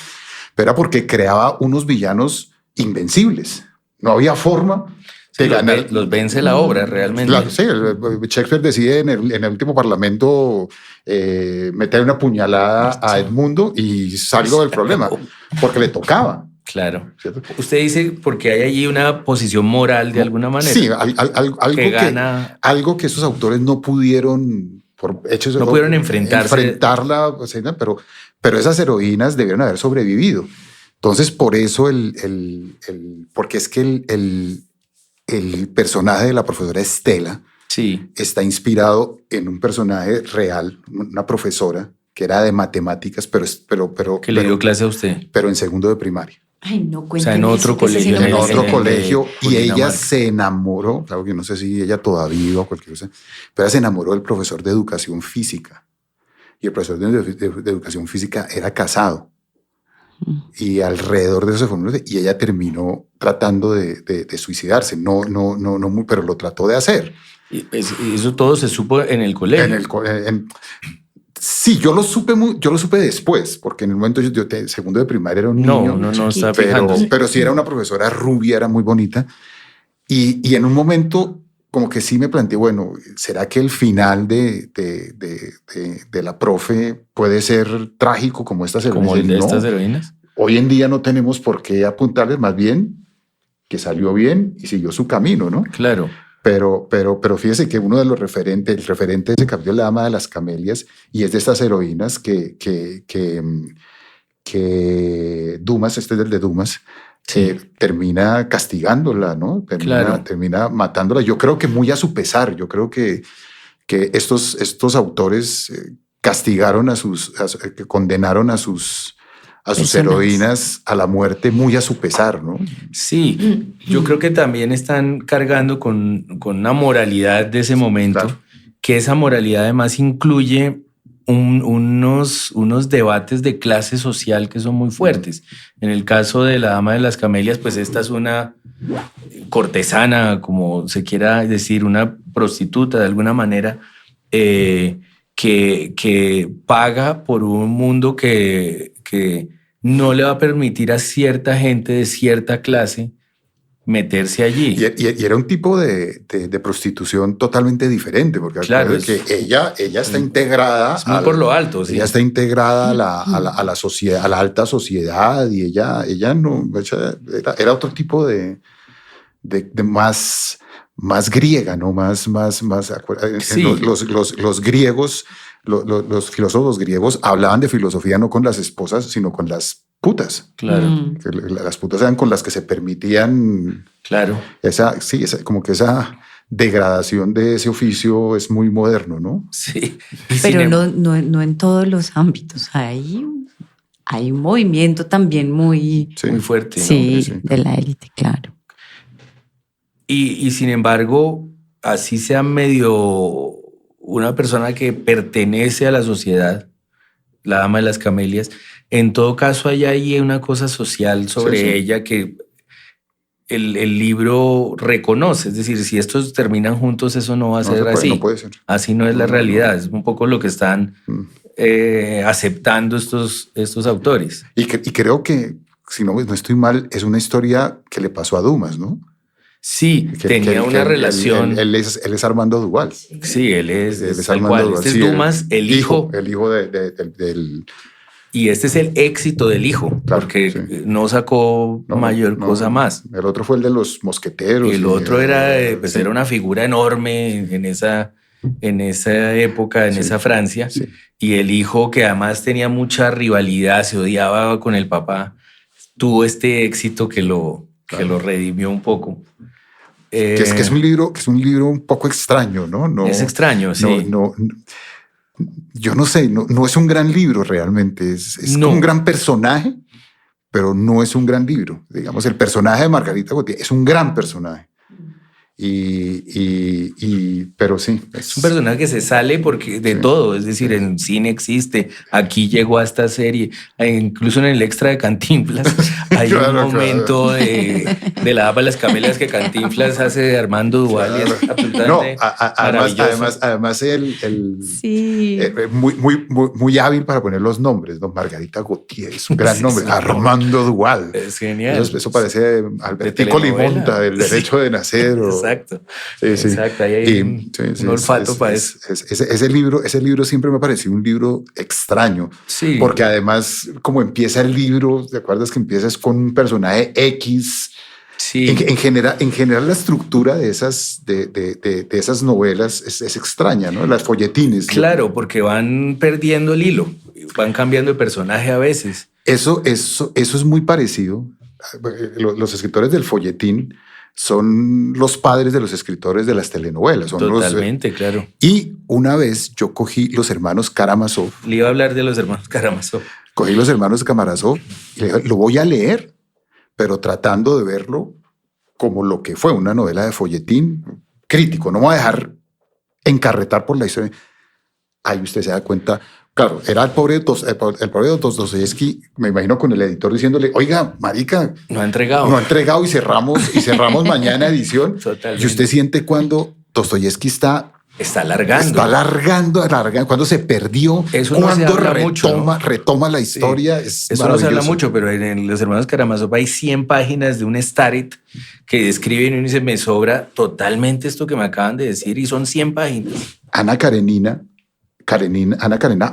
Speaker 3: pero era porque creaba unos villanos invencibles. No había forma de ganar.
Speaker 2: Los vence la obra realmente.
Speaker 3: Shakespeare decide en el último parlamento meter una puñalada a Edmundo y salgo del problema, porque le tocaba.
Speaker 2: Claro. ¿Cierto? Usted dice porque hay allí una posición moral de alguna manera.
Speaker 3: Sí, algo que esos autores no pudieron, por hechos,
Speaker 2: no pudieron
Speaker 3: enfrentarla, pero esas heroínas debieron haber sobrevivido. Entonces, por eso porque es que el personaje de la profesora Estela está inspirado en un personaje real, una profesora que era de matemáticas, pero
Speaker 2: que le dio clase a usted.
Speaker 3: Pero en segundo de primaria.
Speaker 4: Ay, no,
Speaker 2: o sea, en otro colegio.
Speaker 3: En otro colegio. Y ella se enamoró, claro que no sé si ella todavía viva o cualquier cosa, pero ella se enamoró del profesor de educación física. Y el profesor de educación física era casado. Y alrededor de eso se formó, y ella terminó tratando de suicidarse. No, pero lo trató de hacer.
Speaker 2: Y eso todo se supo en el colegio.
Speaker 3: Sí, yo lo supe después, porque en el momento yo segundo de primaria era un niño.
Speaker 2: No estaba
Speaker 3: pero sí era una profesora rubia, era muy bonita. Y en un momento como que sí me planteé, bueno, ¿será que el final de la profe puede ser trágico como estas heroínas?
Speaker 2: ¿Como el de estas heroínas?
Speaker 3: Hoy en día no tenemos por qué apuntarles, más bien que salió bien y siguió su camino, ¿no?
Speaker 2: Claro.
Speaker 3: Pero fíjese que uno de los referentes, el referente de ese capítulo es la Dama de las Camelias, y es de estas heroínas que Dumas, este es el de Dumas, termina castigándola, ¿no? Termina matándola. Yo creo que muy a su pesar. Yo creo que estos autores castigaron condenaron a sus heroínas a la muerte muy a su pesar, ¿no?
Speaker 2: Sí, yo creo que también están cargando con una moralidad de ese momento, claro, que esa moralidad además incluye unos debates de clase social que son muy fuertes. En el caso de la Dama de las Camelias, pues esta es una cortesana, como se quiera decir, una prostituta de alguna manera, que paga por un mundo que no le va a permitir a cierta gente de cierta clase meterse allí.
Speaker 3: Y era un tipo de prostitución totalmente diferente, porque claro, que ella está integrada.
Speaker 2: Es muy por lo alto, sí.
Speaker 3: Ella está integrada a la sociedad, a la alta sociedad, y ella no era otro tipo de más griega, ¿no? Más sí. Los griegos. Los filósofos griegos hablaban de filosofía no con las esposas, sino con las putas.
Speaker 2: Claro.
Speaker 3: Las putas eran con las que se permitían.
Speaker 2: Claro.
Speaker 3: Como que esa degradación de ese oficio es muy moderno, ¿no?
Speaker 2: Sí.
Speaker 4: Pero no en todos los ámbitos. Hay un movimiento también muy
Speaker 2: fuerte.
Speaker 4: Sí, ¿no? De la élite, claro.
Speaker 2: Y sin embargo, así sea medio una persona que pertenece a la sociedad, la Dama de las Camelias, en todo caso hay ahí una cosa social sobre ella que el libro reconoce. Es decir, si estos terminan juntos, eso no va a ser así.
Speaker 3: No puede ser.
Speaker 2: Así no es la realidad. Es un poco lo que están aceptando estos autores.
Speaker 3: Y creo que, si no estoy mal, es una historia que le pasó a Dumas, ¿no?
Speaker 2: Sí, tenía una relación.
Speaker 3: Él es Armando Duval.
Speaker 2: Sí, él es
Speaker 3: Armando Duval.
Speaker 2: Este es Dumas, el hijo.
Speaker 3: El hijo del...
Speaker 2: Y este es el éxito del hijo, claro, porque no sacó mayor cosa más.
Speaker 3: El otro fue el de los mosqueteros.
Speaker 2: El otro era una figura enorme en esa época, en esa Francia. Sí. Y el hijo, que además tenía mucha rivalidad, se odiaba con el papá, tuvo este éxito que lo redimió un poco.
Speaker 3: Que es un libro un poco extraño, ¿no?
Speaker 2: Es extraño, sí.
Speaker 3: Yo no sé, no es un gran libro realmente. Es como un gran personaje, pero no es un gran libro. Digamos, el personaje de Margarita Gautier es un gran personaje. Pero sí.
Speaker 2: Es un personaje que se sale porque de todo, es decir, en cine existe, aquí llegó a esta serie, incluso en el extra de Cantinflas hay un momento de la Dama de las Camelias que Cantinflas hace de Armando Duval y es absolutamente
Speaker 3: además muy hábil para poner los nombres, ¿no? Margarita Gautier es un gran nombre, Armando Duval.
Speaker 2: Es genial.
Speaker 3: Eso parece Albertico Limonta del Derecho de Nacer.
Speaker 2: Exacto. Exacto. Ahí hay un olfato para eso.
Speaker 3: Ese libro siempre me ha parecido un libro extraño.
Speaker 2: Sí.
Speaker 3: Porque además, como empieza el libro, ¿te acuerdas que empiezas con un personaje X?
Speaker 2: Sí.
Speaker 3: En general la estructura de esas novelas es extraña, ¿no? Las folletines.
Speaker 2: Claro, porque van perdiendo el hilo, van cambiando de personaje a veces.
Speaker 3: Eso es muy parecido. Los escritores del folletín son los padres de los escritores de las telenovelas.
Speaker 2: Totalmente, claro.
Speaker 3: Y una vez yo cogí Los Hermanos Karamazov.
Speaker 2: Le iba a hablar de Los Hermanos Karamazov.
Speaker 3: Cogí Los Hermanos Karamazov y le dije, lo voy a leer, pero tratando de verlo como lo que fue una novela de folletín crítico. No me voy a dejar encarretar por la historia. Ahí usted se da cuenta. Claro, era el pobre Dostoyevsky, me imagino con el editor diciéndole, oiga, marica,
Speaker 2: no ha entregado
Speaker 3: y cerramos mañana edición.
Speaker 2: Totalmente.
Speaker 3: Y usted siente cuando Dostoyevsky está alargando, cuando se perdió,
Speaker 2: eso no
Speaker 3: cuando
Speaker 2: se habla mucho, ¿no?
Speaker 3: retoma la historia. Sí.
Speaker 2: Eso no se habla mucho, pero en Los Hermanos Karamazov hay 100 páginas de un Starit que describen y uno dice, me sobra totalmente esto que me acaban de decir y son 100 páginas.
Speaker 3: Ana Karenina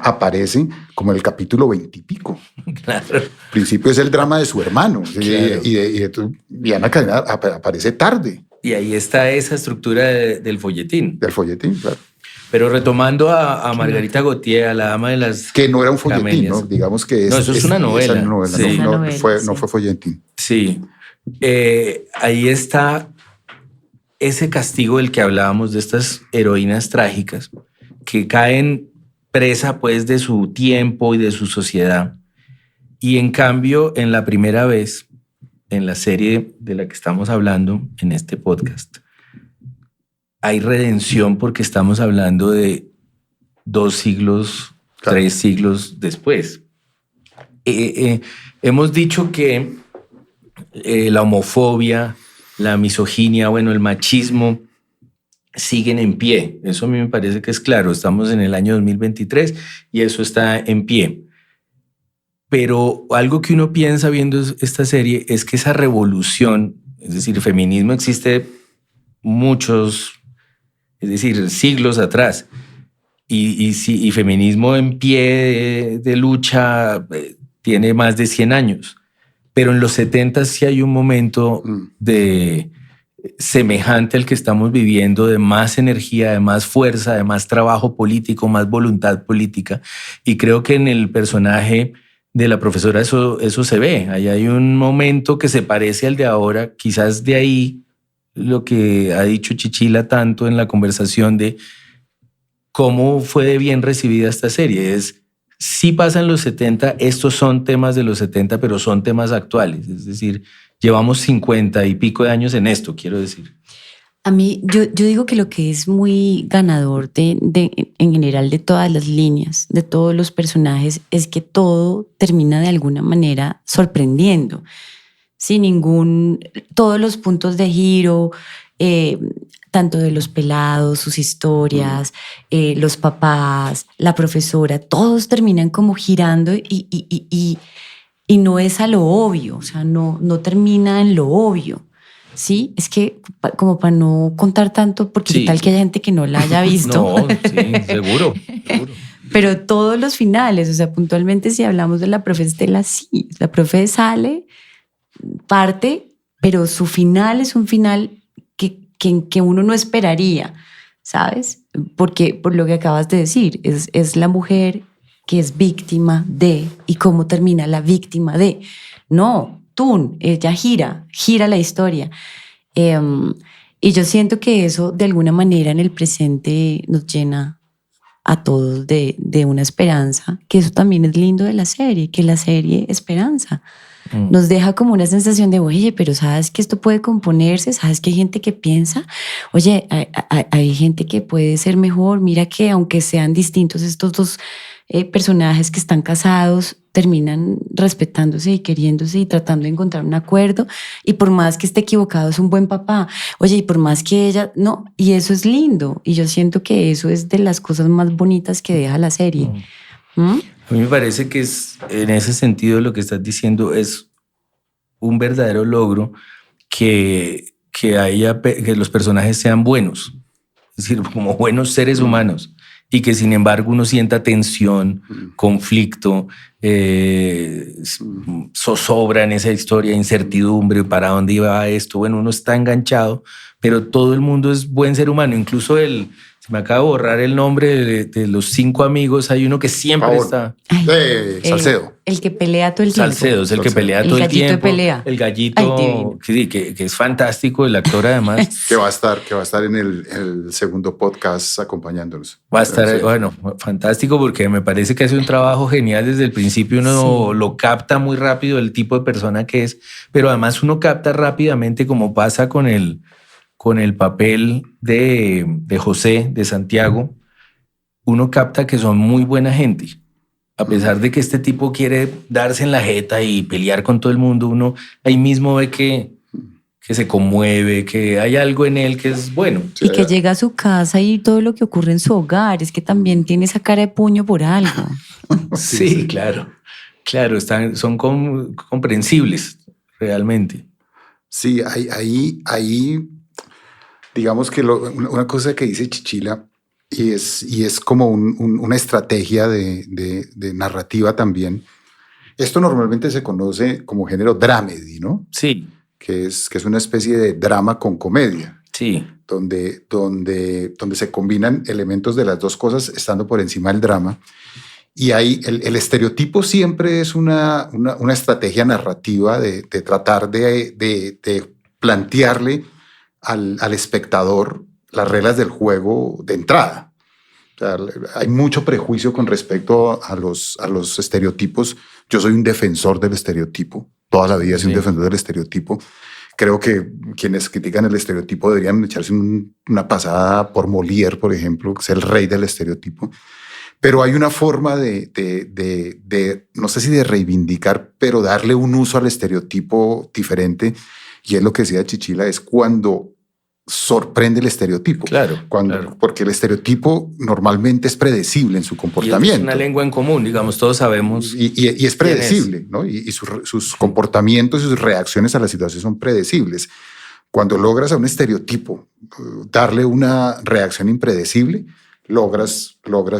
Speaker 3: aparece como en el capítulo 20 y pico.
Speaker 2: Claro.
Speaker 3: Al principio es el drama de su hermano. Claro. Y Ana Karenina aparece tarde.
Speaker 2: Y ahí está esa estructura del folletín.
Speaker 3: Del folletín, claro.
Speaker 2: Pero retomando a Margarita Gautier, a la Dama de las
Speaker 3: Que no era un folletín, Camelias, ¿no? Digamos que
Speaker 2: eso es una novela.
Speaker 3: Sí. No fue folletín.
Speaker 2: Sí. Ahí está ese castigo del que hablábamos de estas heroínas trágicas que caen presa pues de su tiempo y de su sociedad. Y en cambio, en la primera vez, en la serie de la que estamos hablando en este podcast, hay redención porque estamos hablando de 2 siglos, claro. 3 siglos después. Hemos dicho que la homofobia, la misoginia, el machismo, siguen en pie. Eso a mí me parece que es claro. Estamos en el año 2023 y eso está en pie. Pero algo que uno piensa viendo esta serie es que esa revolución, es decir, el feminismo existe siglos atrás. Y feminismo en pie de lucha tiene más de 100 años. Pero en los 70 sí hay un momento de semejante al que estamos viviendo, de más energía, de más fuerza, de más trabajo político, más voluntad política. Y creo que en el personaje de la profesora eso se ve. Ahí hay un momento que se parece al de ahora. Quizás de ahí lo que ha dicho Chichila tanto en la conversación de cómo fue de bien recibida esta serie. Sí pasa en los 70, estos son temas de los 70, pero son temas actuales. Es decir, llevamos 50 y pico de años en esto, quiero decir.
Speaker 4: A mí, yo digo que lo que es muy ganador en general de todas las líneas, de todos los personajes, es que todo termina de alguna manera sorprendiendo. Todos los puntos de giro, tanto de los pelados, sus historias, los papás, la profesora, todos terminan como girando y no es a lo obvio, o sea, no termina en lo obvio. Sí, es que como para no contar tanto, porque tal que haya gente que no la haya visto.
Speaker 2: No, sí, seguro.
Speaker 4: Pero todos los finales, o sea, puntualmente si hablamos de la profe Estela, sí, la profe sale, parte, pero su final es un final que uno no esperaría, ¿sabes? Porque por lo que acabas de decir, es la mujer que es víctima de, y cómo termina la víctima de. No, ella gira la historia. Y yo siento que eso de alguna manera en el presente nos llena a todos de una esperanza, que eso también es lindo de la serie, que la serie esperanza. nos deja como una sensación de, oye, pero sabes que esto puede componerse, sabes que hay gente que piensa, oye, hay gente que puede ser mejor, mira que aunque sean distintos estos dos personajes que están casados, terminan respetándose y queriéndose y tratando de encontrar un acuerdo, y por más que esté equivocado es un buen papá, oye, y por más que ella, no, y eso es lindo, y yo siento que eso es de las cosas más bonitas que deja la serie. ¿Mm?
Speaker 2: A mí me parece que es, en ese sentido, lo que estás diciendo es un verdadero logro que los personajes sean buenos, es decir, como buenos seres humanos, y que sin embargo uno sienta tensión, conflicto, zozobra en esa historia, incertidumbre, ¿para dónde iba esto? Bueno, uno está enganchado, pero todo el mundo es buen ser humano, incluso se me acaba de borrar el nombre de los 5 amigos. Hay uno que siempre está.
Speaker 3: Salcedo.
Speaker 4: El que pelea todo el tiempo.
Speaker 2: Salcedo es el que pelea todo el tiempo.
Speaker 4: El gallito de pelea.
Speaker 2: El gallito, que es fantástico, el actor además.
Speaker 3: que va a estar en el segundo podcast acompañándonos.
Speaker 2: Va a estar, bueno, fantástico, porque me parece que hace un trabajo genial desde el principio. Uno lo capta muy rápido, el tipo de persona que es, pero además uno capta rápidamente, como pasa con el papel de José, de Santiago, uno capta que son muy buena gente. A pesar de que este tipo quiere darse en la jeta y pelear con todo el mundo, uno ahí mismo ve que se conmueve, que hay algo en él que es bueno.
Speaker 4: Y que llega a su casa y todo lo que ocurre en su hogar, es que también tiene esa cara de puño por algo.
Speaker 2: Sí, claro. Claro, son comprensibles realmente.
Speaker 3: Sí, ahí digamos que una cosa que dice Chichila, y es como una estrategia de narrativa también. Esto normalmente se conoce como género dramedy, ¿no?
Speaker 2: Sí.
Speaker 3: Que es una especie de drama con comedia.
Speaker 2: Sí.
Speaker 3: Donde se combinan elementos de las dos cosas estando por encima del drama. Y ahí el estereotipo siempre es una estrategia narrativa de tratar de plantearle al espectador las reglas del juego de entrada. O sea, hay mucho prejuicio con respecto a los estereotipos. Yo soy un defensor del estereotipo. Toda la vida soy un defensor del estereotipo. Creo que quienes critican el estereotipo deberían echarse una pasada por Molière, por ejemplo, que es el rey del estereotipo. Pero hay una forma de no sé si de reivindicar, pero darle un uso al estereotipo diferente. Y es lo que decía Chichila, es cuando sorprende el estereotipo.
Speaker 2: Claro,
Speaker 3: porque el estereotipo normalmente es predecible en su comportamiento.
Speaker 2: Y es una lengua en común, digamos, todos sabemos.
Speaker 3: Y es predecible, ¿no? Y sus comportamientos y sus reacciones a la situación son predecibles. Cuando logras a un estereotipo darle una reacción impredecible, logras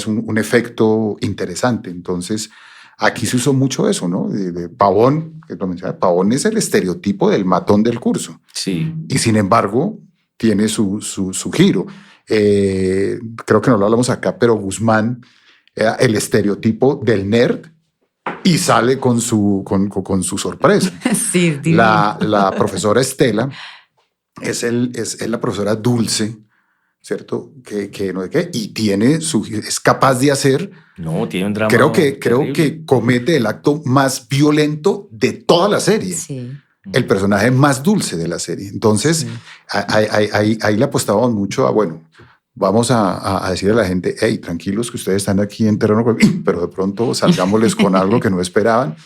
Speaker 3: un efecto interesante. Entonces, aquí se usó mucho eso, ¿no? De Pavón, que lo mencionaba, Pavón es el estereotipo del matón del curso.
Speaker 2: Sí.
Speaker 3: Y sin embargo, tiene su giro. Creo que no lo hablamos acá, pero Guzmán era el estereotipo del nerd y sale con su sorpresa.
Speaker 4: Sí,
Speaker 3: la profesora Estela es la profesora dulce, ¿cierto? Y tiene es capaz de hacer.
Speaker 2: No, tiene un drama.
Speaker 3: Creo que comete el acto más violento de toda la serie.
Speaker 4: Sí.
Speaker 3: El personaje más dulce de la serie. Entonces, ahí le apostábamos mucho a, bueno, vamos a decirle a la gente, hey, tranquilos que ustedes están aquí en terreno, pero de pronto salgámosles con algo que no esperaban.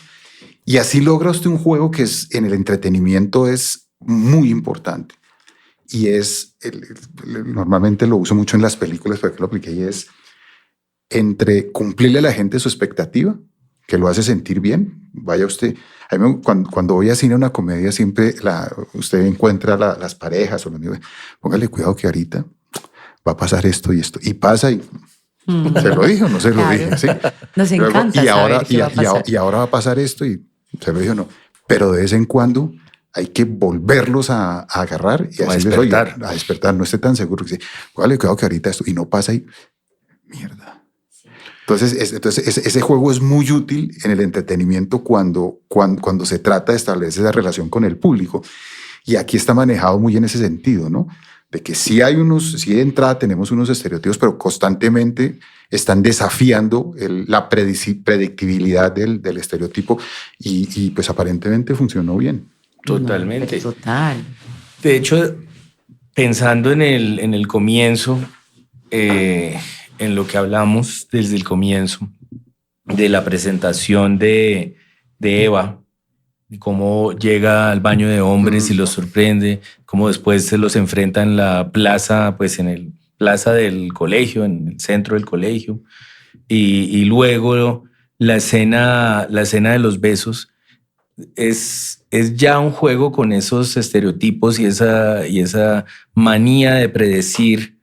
Speaker 3: Y así logra usted un juego que en el entretenimiento es muy importante. Y normalmente lo uso mucho en las películas, porque lo apliqué, y es entre cumplirle a la gente su expectativa, que lo hace sentir bien. Vaya usted, cuando voy a cine una comedia, siempre usted encuentra las parejas o los amigos, póngale cuidado que ahorita va a pasar esto y esto. Y pasa y se lo dije o no se lo dije. ¿Sí?
Speaker 4: Nos encanta
Speaker 3: y ahora va a pasar esto y se lo dije o no. Pero de vez en cuando hay que volverlos a agarrar y a despertar. No esté tan seguro. Que póngale cuidado que ahorita esto y no pasa y mierda. Entonces ese juego es muy útil en el entretenimiento cuando se trata de establecer esa relación con el público. Y aquí está manejado muy en ese sentido, ¿no? de que sí de entrada tenemos unos estereotipos, pero constantemente están desafiando la predictibilidad del estereotipo y pues aparentemente funcionó bien.
Speaker 2: Totalmente.
Speaker 4: Total.
Speaker 2: De hecho, pensando en el comienzo, en lo que hablamos desde el comienzo, de la presentación de Eva, y cómo llega al baño de hombres y los sorprende, cómo después se los enfrenta en la plaza, pues en el plaza del colegio, en el centro del colegio, y luego la escena de los besos es ya un juego con esos estereotipos y esa manía de predecir,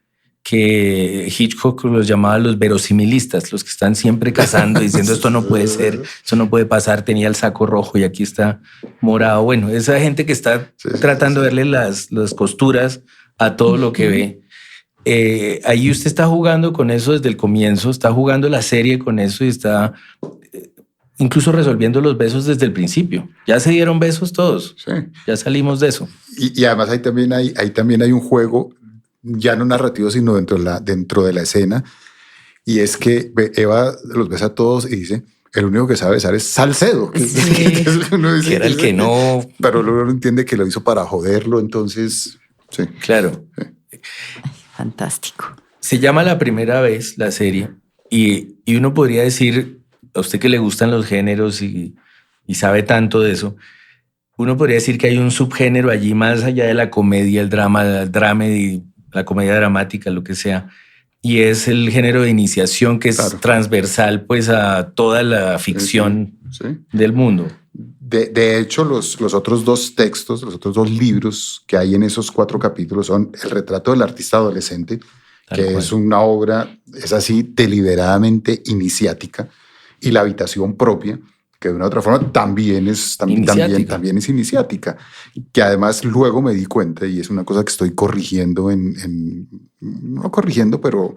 Speaker 2: que Hitchcock los llamaba los verosimilistas, los que están siempre cazando, diciendo esto no puede ser, esto no puede pasar, tenía el saco rojo y aquí está morado. Bueno, esa gente que está tratando de verle las costuras a todo lo que ve. Ahí usted está jugando con eso desde el comienzo, está jugando la serie con eso y está incluso resolviendo los besos desde el principio. Ya se dieron besos todos, ya salimos de eso.
Speaker 3: Y además ahí también hay un juego ya no narrativo, sino dentro de la escena, y es que Eva los besa a todos y dice, el único que sabe besar es Salcedo, que
Speaker 2: era el que no...
Speaker 3: Pero luego uno entiende que lo hizo para joderlo, entonces... Sí.
Speaker 2: Claro.
Speaker 4: Ay, fantástico.
Speaker 2: Se llama La Primera Vez, la serie, y uno podría decir, a usted que le gustan los géneros y sabe tanto de eso, uno podría decir que hay un subgénero allí más allá de la comedia, el drama y la comedia dramática, lo que sea, y es el género de iniciación que es transversal pues a toda la ficción del mundo.
Speaker 3: De hecho, los otros dos textos, los otros dos libros que hay en esos 4 capítulos son El retrato del artista adolescente, que es una obra, es así, deliberadamente iniciática, y La habitación propia, que de una u otra forma también es iniciática, que además luego me di cuenta, y es una cosa que estoy corrigiendo no corrigiendo, pero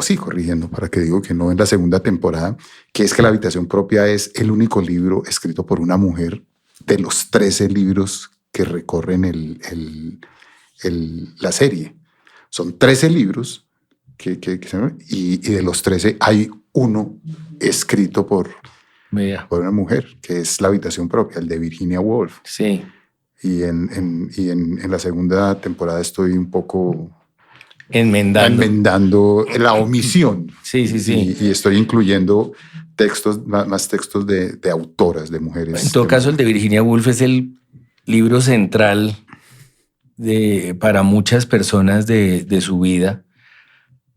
Speaker 3: sí corrigiendo, para que digo que no, en la segunda temporada, que es que La habitación propia es el único libro escrito por una mujer de los 13 libros que recorren la serie. Son 13 libros y de los 13 hay uno escrito por una mujer, que es La habitación propia, el de Virginia Woolf.
Speaker 2: Sí.
Speaker 3: Y en la segunda temporada estoy un poco
Speaker 2: enmendando
Speaker 3: la omisión.
Speaker 2: Sí.
Speaker 3: Y estoy incluyendo más textos de autoras, de mujeres.
Speaker 2: En todo caso, el de Virginia Woolf es el libro central para muchas personas de su vida.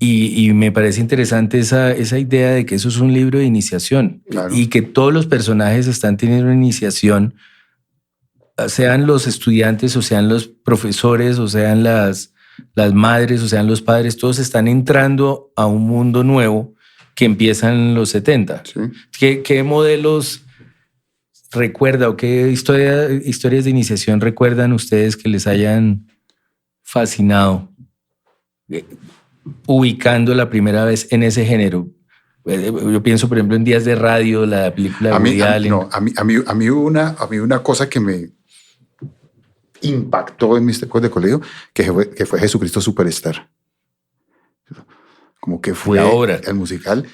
Speaker 2: Y me parece interesante esa idea de que eso es un libro de iniciación. Claro. Y que todos los personajes están teniendo una iniciación, sean los estudiantes, o sean los profesores, o sean las madres, o sean los padres, todos están entrando a un mundo nuevo que empieza en los 70. Sí. ¿Qué modelos recuerda o qué historias de iniciación recuerdan ustedes que les hayan fascinado? Ubicando La Primera Vez en ese género. Yo pienso, por ejemplo, en Días de Radio, la película de Woody Allen.
Speaker 3: A mí una cosa que me impactó en mis tiempos de colegio, que fue Jesucristo Superstar. Como que fue
Speaker 2: la obra,
Speaker 3: el musical,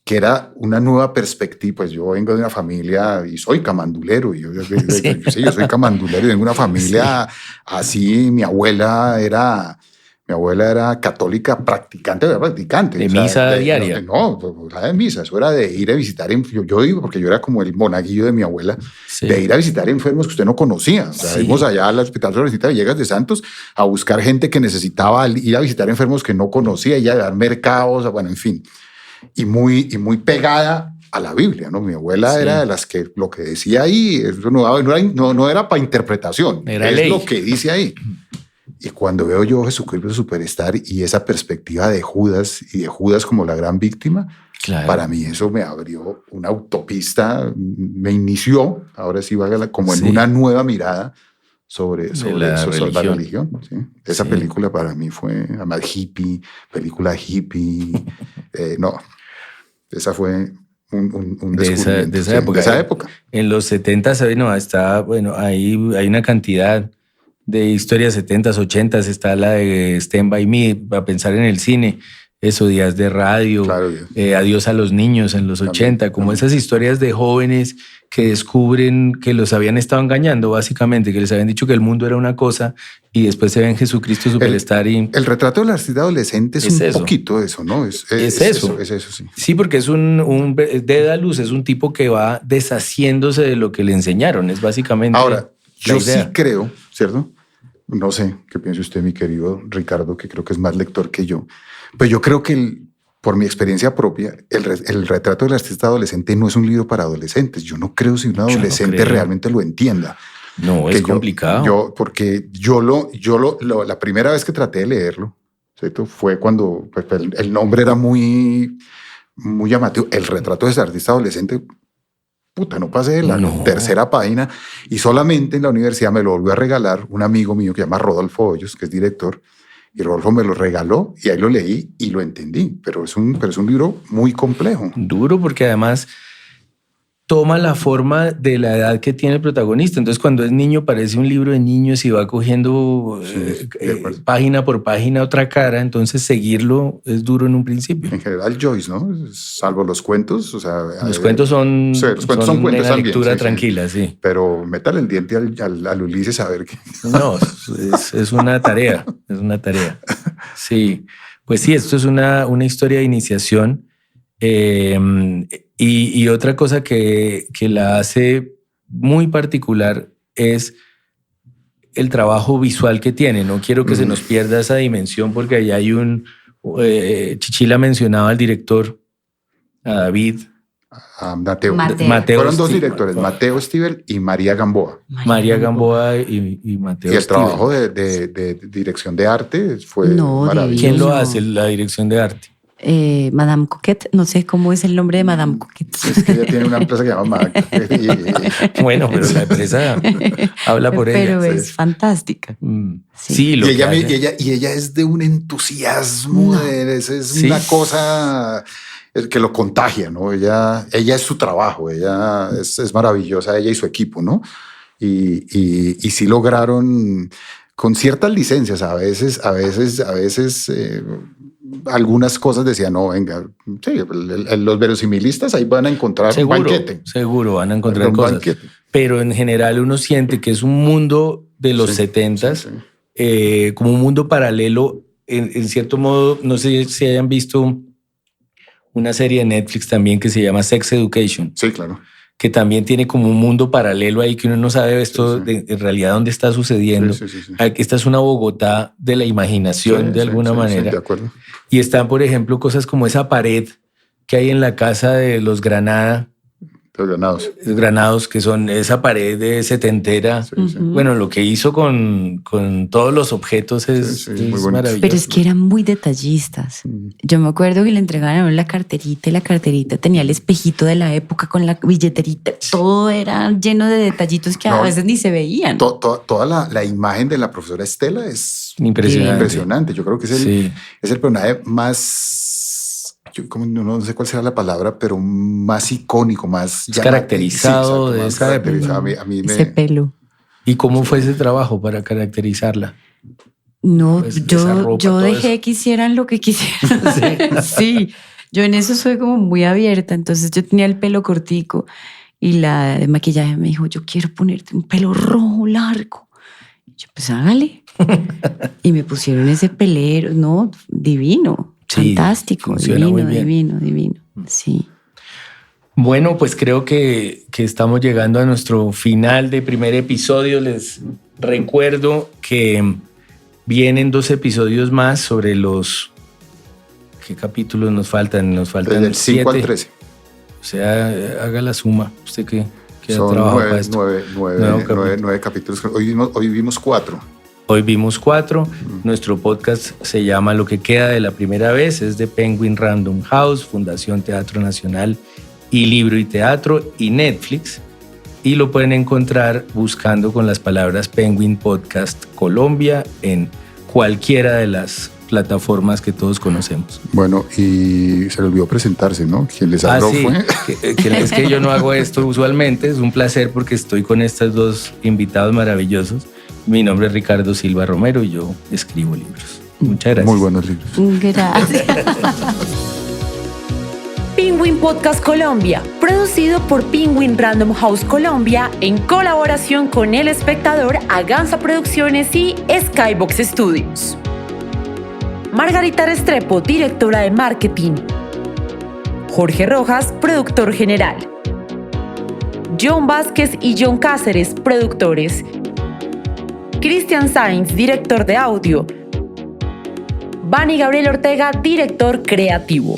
Speaker 3: que era una nueva perspectiva. Pues yo vengo de una familia y soy camandulero. Yo soy camandulero y vengo de una familia así. Mi abuela era católica practicante.
Speaker 2: De misa diaria.
Speaker 3: No, de misa. Eso era de ir a visitar. Yo iba porque yo era como el monaguillo de mi abuela, de ir a visitar enfermos que usted no conocía. O sea, íbamos allá al Hospital Florencio Villegas de Santos a buscar gente que necesitaba ir a visitar enfermos que no conocía y a dar mercados, bueno, en fin. Y muy pegada a la Biblia, ¿no? Mi abuela era de las que lo que decía ahí eso no era para interpretación,
Speaker 2: era
Speaker 3: es
Speaker 2: ley.
Speaker 3: Lo que dice ahí. Y cuando veo yo Jesucristo Superstar y esa perspectiva de Judas y de Judas como la gran víctima, claro, para mí eso me abrió una autopista, me inició, ahora sí como en una nueva mirada sobre la religión. ¿Sí? Esa película para mí fue, además película hippie, esa fue un descubrimiento.
Speaker 2: De esa época. En los 70, hay una cantidad historias 70s, 80s. Está la de Stand By Me, para pensar en el cine. Eso, Días de Radio, claro, Adiós a los niños en los 80, como esas historias de jóvenes que descubren que los habían estado engañando, básicamente, que les habían dicho que el mundo era una cosa y después se ve en Jesucristo Superstar.
Speaker 3: El retrato del artista adolescente es un poquito eso, ¿no? Es eso, sí.
Speaker 2: Sí, porque es Dédalus es un tipo que va deshaciéndose de lo que le enseñaron, es básicamente.
Speaker 3: Ahora, yo sí creo, ¿cierto? No sé qué piensa usted, mi querido Ricardo, que creo que es más lector que yo. Pues yo creo que, por mi experiencia propia, el retrato del artista adolescente no es un libro para adolescentes. Yo no creo si un adolescente realmente lo entienda.
Speaker 2: No, es complicado.
Speaker 3: Porque la primera vez que traté de leerlo, ¿cierto? Fue cuando pues, el nombre era muy, muy llamativo. El retrato de ese artista adolescente, no pasé de la tercera página, y solamente en la universidad me lo volvió a regalar un amigo mío que se llama Rodolfo Hoyos, que es director. Y Rodolfo me lo regaló y ahí lo leí y lo entendí. Pero es un libro muy complejo.
Speaker 2: Duro, porque además toma la forma de la edad que tiene el protagonista. Entonces, cuando es niño parece un libro de niños y va cogiendo página por página otra cara. Entonces, seguirlo es duro en un principio.
Speaker 3: En general, Joyce, ¿no? Salvo los cuentos. O sea,
Speaker 2: los cuentos son
Speaker 3: cuentos
Speaker 2: una
Speaker 3: también,
Speaker 2: lectura tranquila, sí.
Speaker 3: Pero métale el diente al Ulises a ver qué.
Speaker 2: No, es una tarea. Es una tarea. Sí. Pues sí, esto es una historia de iniciación. Y otra cosa que la hace muy particular es el trabajo visual que tiene. No quiero que se nos pierda esa dimensión, porque allá hay Chichila mencionaba al director, a David.
Speaker 3: A Mateo.
Speaker 2: Fueron
Speaker 3: dos directores, Mateo Stivel y María Gamboa.
Speaker 2: María Gamboa y Mateo Stivel.
Speaker 3: Y el trabajo de dirección de arte fue maravilloso.
Speaker 2: ¿Quién lo hace, la dirección de arte?
Speaker 4: Madame Coquette, no sé cómo es el nombre de Madame Coquette.
Speaker 3: Es que ella tiene una empresa que se llama Madame Coquette.
Speaker 2: Bueno, pero la empresa habla por ella.
Speaker 4: Pero es fantástica.
Speaker 2: Sí,
Speaker 3: y ella es de un entusiasmo, es una cosa que lo contagia, ¿no? Ella es su trabajo, ella es maravillosa, ella y su equipo, ¿no? Y sí lograron, con ciertas licencias, a veces algunas cosas decían, no, venga, sí, los verosimilistas ahí van a encontrar un banquete.
Speaker 2: Seguro van a encontrar cosas. Banquete. Pero en general uno siente que es un mundo de los 70s, como un mundo paralelo, en cierto modo. No sé si hayan visto una serie de Netflix también que se llama Sex Education.
Speaker 3: Sí, claro.
Speaker 2: Que también tiene como un mundo paralelo ahí que uno no sabe esto en realidad dónde está sucediendo. Sí. Esta es una Bogotá de la imaginación de alguna manera.
Speaker 3: Sí, de acuerdo.
Speaker 2: Y están, por ejemplo, cosas como esa pared que hay en la casa de los Granada.
Speaker 3: Los
Speaker 2: Granados, que son esa pared de setentera. Bueno, lo que hizo con todos los objetos es maravilloso.
Speaker 4: Pero es que eran muy detallistas. Yo me acuerdo que le entregaron la carterita y la carterita tenía el espejito de la época con la billeterita. Todo era lleno de detallitos que a veces ni se veían.
Speaker 3: Toda la imagen de la profesora Estela es impresionante. Yo creo que es el personaje más... no sé cuál será la palabra, pero más icónico, más
Speaker 2: caracterizado de esa época.
Speaker 4: Ese pelo.
Speaker 2: ¿Y cómo fue ese trabajo para caracterizarla?
Speaker 4: No, pues yo dejé que hicieran lo que quisieran. Sí, yo en eso soy como muy abierta. Entonces yo tenía el pelo cortico y la de maquillaje me dijo, yo quiero ponerte un pelo rojo largo. Y yo, pues hágale. Y me pusieron ese pelero, no, divino. Sí, fantástico, divino. Sí.
Speaker 2: Bueno, pues creo que estamos llegando a nuestro final de primer episodio. Les recuerdo que vienen 2 episodios más sobre los... ¿Qué capítulos nos faltan? Nos faltan
Speaker 3: del 5 al 13.
Speaker 2: O sea, haga la suma. ¿Usted qué
Speaker 3: son 9 capítulos. Hoy vimos 4.
Speaker 2: Hoy vimos 4. Nuestro podcast se llama Lo que queda de la primera vez. Es de Penguin Random House, Fundación Teatro Nacional y Libro y Teatro y Netflix. Y lo pueden encontrar buscando con las palabras Penguin Podcast Colombia en cualquiera de las plataformas que todos conocemos.
Speaker 3: Bueno, y se le olvidó presentarse, ¿no? ¿Quién les habló fue?
Speaker 2: Es que yo no hago esto usualmente. Es un placer porque estoy con estos 2 invitados maravillosos. Mi nombre es Ricardo Silva Romero y yo escribo libros. Muchas gracias.
Speaker 3: Muy buenos libros.
Speaker 4: Gracias.
Speaker 1: Penguin Podcast Colombia, producido por Penguin Random House Colombia en colaboración con El Espectador, Aganza Producciones y Skybox Studios. Margarita Restrepo, directora de marketing. Jorge Rojas, productor general. John Vázquez y John Cáceres, productores. Cristian Sainz, director de audio. Vani Gabriel Ortega, director creativo.